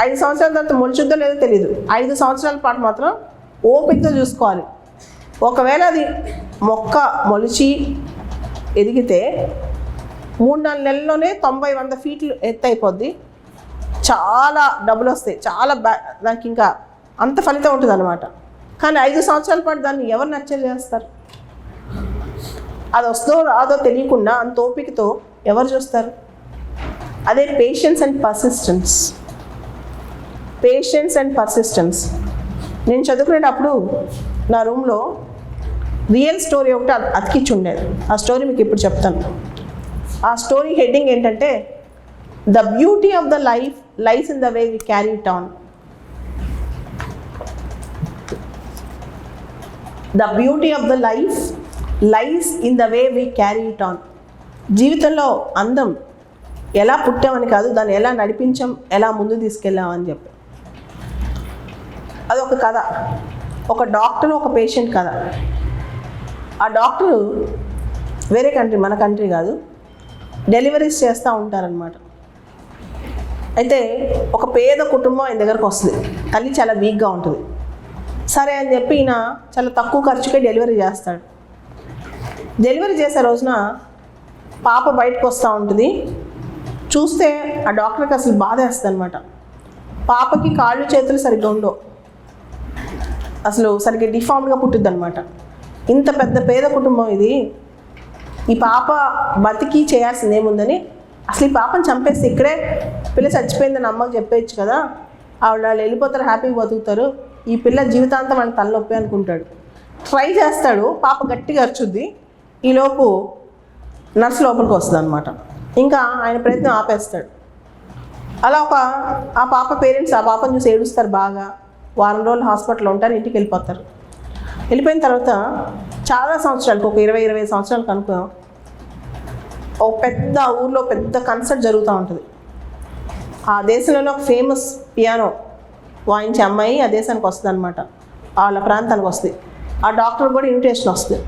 5 సంవత్సరాల తర్వాత మొలుచుద్దో లేదో తెలియదు, 5 సంవత్సరాల పాటు మాత్రం ఓపికతో చూసుకోవాలి. ఒకవేళ అది మొక్క మొలిచి ఎదిగితే 3-4 నెలల్లోనే 90-100 ఫీట్లు ఎత్తు అయిపోద్ది, చాలా డబ్బులు వస్తాయి, చాలా దానికి ఇంకా అంత ఫలితం ఉంటుంది అనమాట. కానీ 5 సంవత్సరాల పాటు దాన్ని ఎవరు నర్చర్ చేస్తారు? అది వస్తుందో రాదో తెలియకుండా అంత ఓపికతో ఎవరు చూస్తారు? అదే patience and persistence. Patience and persistence. నేను చదువుకునేటప్పుడు నా రూమ్లో రియల్ స్టోరీ ఒకటి అతికిచ్చి ఉండేది. ఆ స్టోరీ మీకు ఇప్పుడు చెప్తాను. ఆ స్టోరీ హెడ్డింగ్ ఏంటంటే, the beauty of the life lies in the way we carry it on. The beauty of the life lies in the way we carry it on. జీవితంలో అందం ఎలా పుట్టామని కాదు, దాన్ని ఎలా నడిపించాం, ఎలా ముందు తీసుకెళ్ళామని చెప్పి. అదొక కథ, ఒక డాక్టర్ ఒక పేషెంట్ కథ. ఆ డాక్టరు వేరే కంట్రీ, మన కంట్రీ కాదు, డెలివరీస్ చేస్తూ ఉంటారనమాట. అయితే ఒక పేద కుటుంబం ఆయన దగ్గరకు వస్తుంది, తల్లి చాలా వీక్గా ఉంటుంది. సరే అని చెప్పి ఈయన చాలా తక్కువ ఖర్చుకే డెలివరీ చేస్తాడు. డెలివరీ చేసే రోజున పాప బయటకు వస్తూ ఉంటుంది. చూస్తే ఆ డాక్టర్కి అసలు బాధ వేస్తుంది అనమాట. పాపకి కాళ్ళు చేతులు సరిగ్గా ఉండవు, అసలు సరిగ్గా డిఫామ్డ్గా పుట్టుద్ది అనమాట. ఇంత పెద్ద పేద కుటుంబం ఇది, ఈ పాప బతికి చేయాల్సింది ఏముందని, అసలు ఈ పాపను చంపేస్తే ఇక్కడే పిల్ల చచ్చిపోయిందని అమ్మకి చెప్పేయచ్చు కదా, వాళ్ళు వెళ్ళిపోతారు, హ్యాపీగా బతుకుతారు, ఈ పిల్ల జీవితాంతం వాళ్ళ తలనొప్పి అనుకుంటాడు. ట్రై చేస్తాడు, పాప గట్టిగా అరుచుద్ది. ఈలోపు నర్సు లోపలికి వస్తుంది అనమాట. ఇంకా ఆయన ప్రయత్నం ఆపేస్తాడు. అలా ఆ పాప పేరెంట్స్ ఆ పాపను చూసి ఏడుస్తారు బాగా. వారం రోజులు హాస్పిటల్లో ఉంటారు, ఇంటికి వెళ్ళిపోతారు. వెళ్ళిపోయిన తర్వాత చాలా సంవత్సరాలకు, ఒక 20-25 సంవత్సరాలకు అనుకో, ఒక పెద్ద ఊర్లో పెద్ద కన్సర్ట్ జరుగుతూ ఉంటుంది. ఆ దేశంలోనే ఒక ఫేమస్ పియానో వాయించే అమ్మాయి ఆ దేశానికి వస్తుంది అనమాట, వాళ్ళ ప్రాంతానికి వస్తుంది. ఆ డాక్టర్ కూడా ఇన్విటేషన్ వస్తుంది.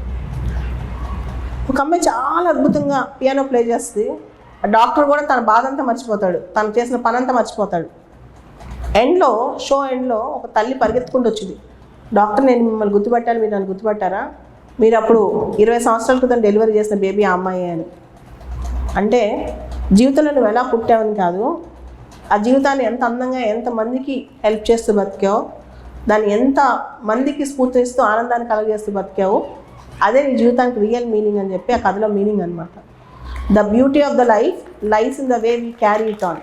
ఒక అమ్మాయి చాలా అద్భుతంగా పియానో ప్లే చేస్తుంది. ఆ డాక్టర్ కూడా తన బాధ అంతా మర్చిపోతాడు, తను చేసిన పని అంతా మర్చిపోతాడు. షో ఎండ్లో ఒక తల్లి పరిగెత్తుకుంటూ వచ్చింది, డాక్టర్ నేను మిమ్మల్ని గుర్తుపట్టాను, మీరు నన్ను గుర్తుపట్టారా, మీరు అప్పుడు 20 సంవత్సరాల క్రితం డెలివరీ చేసిన బేబీ ఆ అమ్మాయి అని. అంటే జీవితంలో నువ్వు ఎలా పుట్టావని కాదు, ఆ జీవితాన్ని ఎంత అందంగా ఎంతమందికి హెల్ప్ చేస్తూ బతికావు, దాన్ని ఎంత మందికి స్ఫూర్తిస్తూ ఆనందాన్ని కలగజేస్తూ బతికావు, అదే నీ జీవితానికి రియల్ మీనింగ్ అని చెప్పి ఆ కథలో మీనింగ్ అనమాట. The beauty of the life lies in the way we carry it on.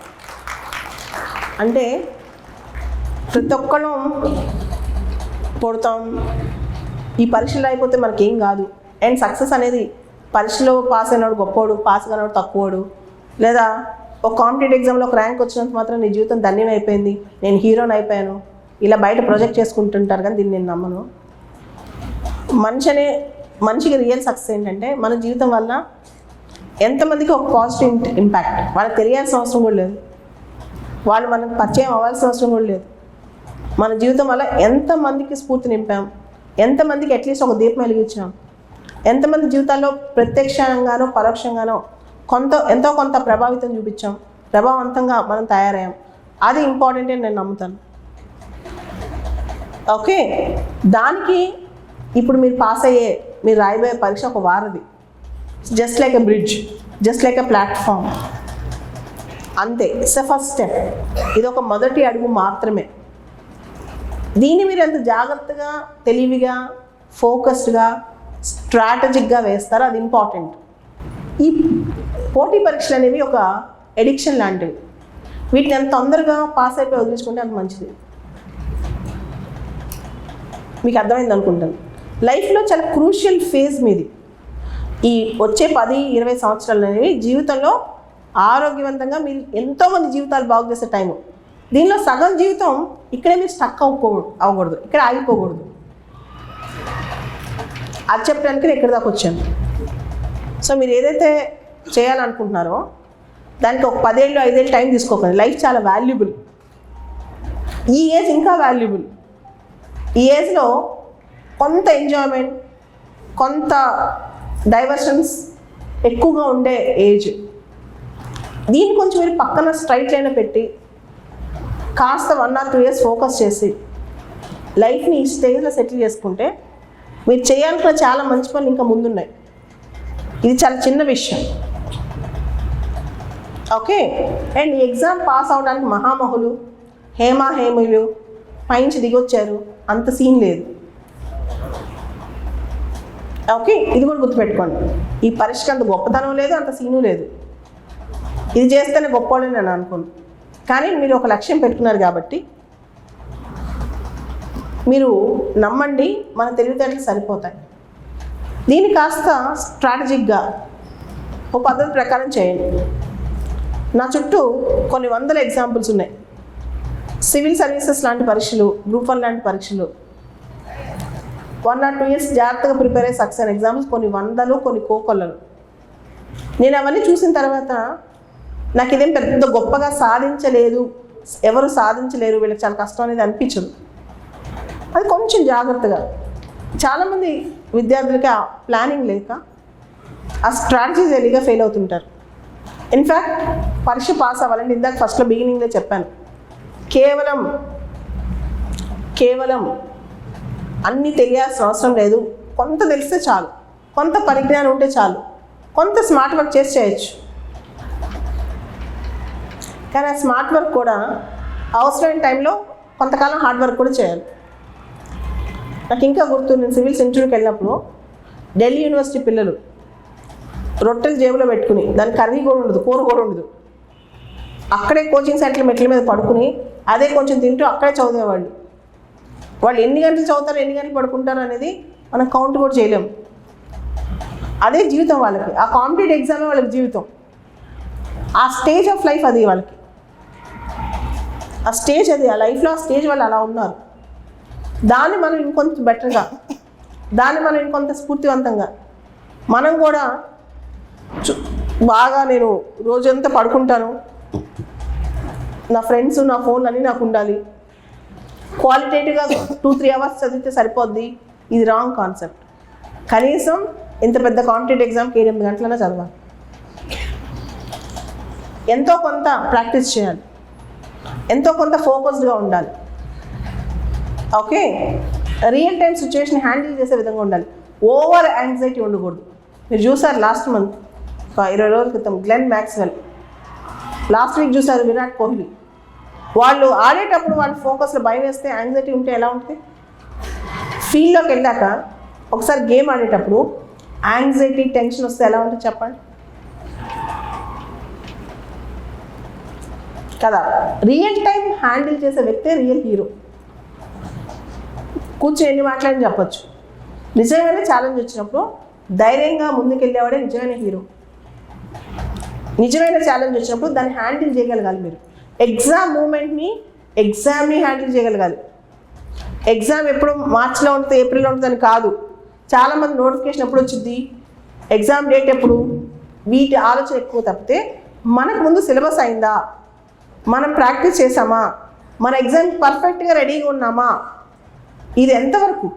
అంటే ప్రతి ఒక్కళ్ళం పుడతాం, ఈ పరీక్షలు అయిపోతే మనకేం కాదు. అండ్ సక్సెస్ అనేది పరీక్షలో పాస్ అయినవాడు గొప్పవాడు, పాస్ కానివాడు తక్కువడు, లేదా ఒక కాంపిటేటివ్ ఎగ్జామ్లో ఒక ర్యాంక్ వచ్చినంత మాత్రం నీ జీవితం ధన్యం అయిపోయింది, నేను హీరోని అయిపోయాను, ఇలా బయట ప్రొజెక్ట్ చేసుకుంటుంటారు. కానీ దీన్ని నేను నమ్మను. మనిషికి రియల్ సక్సెస్ ఏంటంటే మన జీవితం వల్ల ఎంతమందికి ఒక పాజిటివ్ ఇంపాక్ట్. వాళ్ళకి తెలియాల్సిన అవసరం కూడా లేదు, వాళ్ళు మనకు పరిచయం అవ్వాల్సిన అవసరం కూడా లేదు. మన జీవితం వల్ల ఎంతమందికి స్ఫూర్తి నింపాం, ఎంతమందికి అట్లీస్ట్ ఒక దీపం వెలిగించాం, ఎంతమంది జీవితాల్లో ప్రత్యక్షంగానో పరోక్షంగానో ఎంతో కొంత ప్రభావితం చూపించాం, ప్రభావవంతంగా మనం తయారయ్యాం. అది ఇంపార్టెంట్ అని నేను నమ్ముతాను. ఓకే, దానికి ఇప్పుడు మీరు పాస్ అయ్యే, మీరు రాయబోయే పరీక్ష ఒక వారధి. Just like a bridge, just like a platform, అంతే. It's a first step. ఇది ఒక మొదటి అడుగు మాత్రమే. దీన్ని మీరు ఎంత జాగ్రత్తగా, తెలివిగా, ఫోకస్డ్గా, స్ట్రాటజిక్గా వేస్తారో అది ఇంపార్టెంట్. ఈ పోటీ పరీక్షలు అనేవి ఒక ఎడిక్షన్ లాంటివి. వీటిని ఎంత తొందరగా పాస్ అయిపోయి వదిలించుకుంటే అంత మంచిది. మీకు అర్థమైంది అనుకుంటాను. లైఫ్లో చాలా క్రూషియల్ ఫేజ్ మీది. ఈ వచ్చే 10-20 సంవత్సరాలు అనేవి జీవితంలో ఆరోగ్యవంతంగా మీరు ఎంతోమంది జీవితాలు బాగు చేసే టైము. దీనిలో సగం జీవితం ఇక్కడే మీరు స్టక్ అవ్వకూడదు, ఇక్కడ ఆగిపోకూడదు. అది చెప్పడానికి నేను ఇక్కడ దాకా వచ్చాను. సో మీరు ఏదైతే చేయాలనుకుంటున్నారో దానికి ఒక 10 ఏళ్ళు 5 ఏళ్ళు టైం తీసుకోకండి. లైఫ్ చాలా వాల్యుబుల్. ఈ ఏజ్ ఇంకా వాల్యుబుల్. ఈ ఏజ్లో కొంత ఎంజాయ్మెంట్, కొంత డైవర్షన్స్ ఎక్కువగా ఉండే ఏజ్. దీన్ని కొంచెం మీరు పక్కన స్ట్రైట్ లైన్ పెట్టి కాస్త 1 or 2 years ఫోకస్ చేసి లైఫ్ని ఈ స్టేజ్లో సెటిల్ చేసుకుంటే మీరు చేయాలనుకున్న చాలా మంచి పనులు ఇంకా ముందున్నాయి. ఇది చాలా చిన్న విషయం. ఓకే, అండ్ ఎగ్జామ్ పాస్ అవడానికి మహామహులు, హేమలు పైనుంచి దిగొచ్చారు అంత సీన్ లేదు. ఓకే, ఇది కూడా గుర్తుపెట్టుకోండి. ఈ పరీక్షకు అంత గొప్పతనం లేదు, అంత సీను లేదు. ఇది చేస్తేనే గొప్పవాళ్ళని నేను అనుకోను. కానీ మీరు ఒక లక్ష్యం పెట్టుకున్నారు కాబట్టి మీరు నమ్మండి, మన తెలివితేటలు సరిపోతాయి. దీన్ని కాస్త స్ట్రాటజిక్గా ఒక పద్ధతి ప్రకారం చేయండి. నా చుట్టూ కొన్ని వందల ఎగ్జాంపుల్స్ ఉన్నాయి. సివిల్ సర్వీసెస్ లాంటి పరీక్షలు, గ్రూప్ 1 లాంటి పరీక్షలు 1 or 2 years జాగ్రత్తగా ప్రిపేర్ అయ్యే సక్సెస్ ఎగ్జాంపుల్స్ కొన్ని వందలు, కొన్ని కోకొల్లలు. నేను అవన్నీ చూసిన తర్వాత నాకు ఇదేం పెద్ద గొప్పగా సాధించలేదు, ఎవరు సాధించలేరు, వీళ్ళకి చాలా కష్టం అనేది అనిపించదు. అది కొంచెం జాగ్రత్తగా. చాలామంది విద్యార్థులకి ఆ ప్లానింగ్ లేక ఆ స్ట్రాటజీస్ ఎలిగా ఫెయిల్ అవుతుంటారు. ఇన్ఫ్యాక్ట్ పరీక్ష పాస్ అవ్వాలంటే ఇందాక ఫస్ట్లో బిగినింగ్లో చెప్పాను, కేవలం అన్నీ తెలియాల్సిన అవసరం లేదు. కొంత తెలిస్తే చాలు, కొంత పరిజ్ఞానం ఉంటే చాలు, కొంత స్మార్ట్ వర్క్ చేసి చేయొచ్చు. కానీ ఆ స్మార్ట్ వర్క్ కూడా అవసరమైన టైంలో కొంతకాలం హార్డ్ వర్క్ కూడా చేయాలి. నాకు ఇంకా గుర్తు, నేను సివిల్స్ ఇంటర్వ్యూకి వెళ్ళినప్పుడు ఢిల్లీ యూనివర్సిటీ పిల్లలు రొట్టెలు జేబులో పెట్టుకుని, దానికి కర్రీ కూడా ఉండదు, కూర కూడా ఉండదు, అక్కడే కోచింగ్ సెంటర్ మెట్ల మీద పడుకుని అదే కొంచెం తింటూ అక్కడే చదివేవాళ్ళు. వాళ్ళు ఎన్ని గంటలు చదువుతారు, ఎన్ని గంటలు పడుకుంటారు అనేది మనం కౌంట్ కూడా చేయలేము. అదే జీవితం వాళ్ళకి. ఆ కాంపిటేటివ్ ఎగ్జామే వాళ్ళకి జీవితం. ఆ స్టేజ్ ఆఫ్ లైఫ్ అది వాళ్ళకి. ఆ స్టేజ్ అది, ఆ లైఫ్లో ఆ స్టేజ్ వాళ్ళు అలా ఉన్నారు. దాన్ని మనం ఇంకొంత బెటర్గా, దాన్ని మనం ఇంకొంత స్ఫూర్తివంతంగా, మనం కూడా బాగా, నేను రోజంతా పడుకుంటాను, నా ఫ్రెండ్స్, నా ఫోన్ అన్నీ నాకు ఉండాలి, క్వాలిటేటివ్గా 2-3 hours చదివితే సరిపోద్ది. ఇది రాంగ్ కాన్సెప్ట్. కనీసం ఇంత పెద్ద కాంపిటేటివ్ ఎగ్జామ్కి 8 గంటలైనా చదవాలి. ఎంతో కొంత ప్రాక్టీస్ చేయాలి, ఎంతో కొంత ఫోకస్డ్గా ఉండాలి. Okay, real time situation handle చేసే విధంగా ఉండాలి. ఓవర్ యాంగ్జైటీ ఉండకూడదు. మీరు చూసారు లాస్ట్ మంత్, ఒక 20 రోజుల క్రితం గ్లెన్ మ్యాక్స్వెల్, లాస్ట్ వీక్ చూసారు విరాట్ కోహ్లీ. వాళ్ళు ఆడేటప్పుడు వాళ్ళ ఫోకస్లో భయం వేస్తే, యాంగ్జైటీ ఉంటే ఎలా ఉంటుంది? ఫీల్డ్లోకి వెళ్ళాక ఒకసారి గేమ్ ఆడేటప్పుడు యాంగ్జైటీ, టెన్షన్ వస్తే ఎలా ఉంటుంది చెప్పండి కదా. రియల్ టైం హ్యాండిల్ చేసే వ్యక్తే రియల్ హీరో. కూర్చొని ఎన్ని మాట్లాడని చెప్పచ్చు. నిజమైన ఛాలెంజ్ వచ్చినప్పుడు ధైర్యంగా ముందుకెళ్ళేవాడే నిజమైన హీరో. నిజమైన ఛాలెంజ్ వచ్చినప్పుడు దాన్ని హ్యాండిల్ చేయగలగాలి. మీరు ఎగ్జామ్ మూమెంట్ని, ఎగ్జామ్ని హ్యాండిల్ చేయగలగాలి. ఎగ్జామ్ ఎప్పుడు మార్చిలో ఉంటుంది, ఏప్రిల్లో ఉంటుందని కాదు. చాలామంది నోటిఫికేషన్ ఎప్పుడు వచ్చింది, ఎగ్జామ్ డేట్ ఎప్పుడు, వీటి ఆలోచన ఎక్కువ తప్పితే మనకు ముందు సిలబస్ అయిందా, మనం ప్రాక్టీస్ చేసామా, మన ఎగ్జామ్ పర్ఫెక్ట్గా రెడీగా ఉన్నామా, ఇది ఎంతవరకు.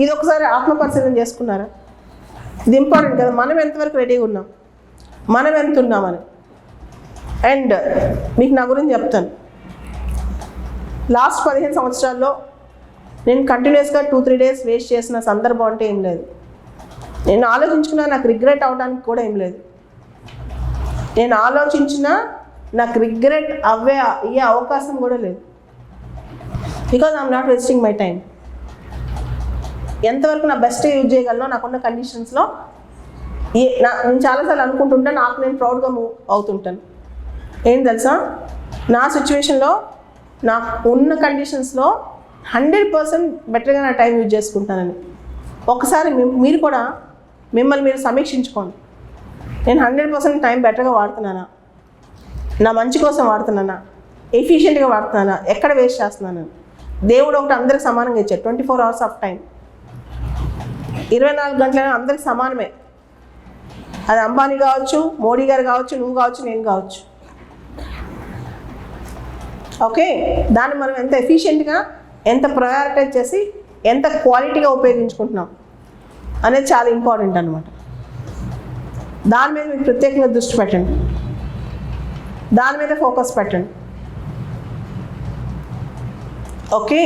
ఇది ఒకసారి ఆత్మపరిశీలన చేసుకున్నారా? ఇది ఇంపార్టెంట్ కదా, మనం ఎంతవరకు రెడీగా ఉన్నాం, మనం ఎంత ఉన్నామని. అండ్ మీకు నా గురించి చెప్తాను. లాస్ట్ 15 సంవత్సరాల్లో నేను కంటిన్యూస్గా 2-3 days వేస్ట్ చేసిన సందర్భం అంటే ఏం లేదు. నేను ఆలోచించుకున్నా నాకు రిగ్రెట్ అవడానికి కూడా ఏం లేదు. నేను ఆలోచించినా నాకు రిగ్రెట్ అయ్యే అవకాశం కూడా లేదు. Because I'm not wasting my time. ఎంతవరకు నా బెస్ట్ యూజ్ చేయగలనో నాకున్న కండిషన్స్లో నేను చాలాసార్లు అనుకుంటుంటా, నాకు నేను ప్రౌడ్గా మూవ్ అవుతుంటాను. ఏం తెలుసా, నా సిచ్యువేషన్లో నాకు ఉన్న కండిషన్స్లో 100% బెటర్గా నా టైం యూజ్ చేసుకుంటానని. ఒకసారి మీరు కూడా మిమ్మల్ని మీరు సమీక్షించుకోండి. నేను 100% టైం బెటర్గా వాడుతున్నానా, నా మంచి కోసం వాడుతున్నానా, ఎఫిషియెంట్గా వాడుతున్నానా, ఎక్కడ వేస్ట్ చేస్తున్నాను. దేవుడు ఒకటి అందరికి సమానంగా ఇచ్చాడు, 24 hours ఆఫ్ టైం. 24 గంటలైనా అందరికి సమానమే. అది అంబానీ కావచ్చు, మోడీ గారు కావచ్చు, నువ్వు కావచ్చు, నేను కావచ్చు. ఓకే, దాన్ని మనం ఎంత ఎఫిషియెంట్గా, ఎంత ప్రయారిటైజ్ చేసి, ఎంత క్వాలిటీగా ఉపయోగించుకుంటున్నాం అనేది చాలా ఇంపార్టెంట్ అనమాట. దాని మీద మీరు ప్రత్యేకంగా దృష్టి పెట్టండి, దాని మీద ఫోకస్ పెట్టండి. ఓకే.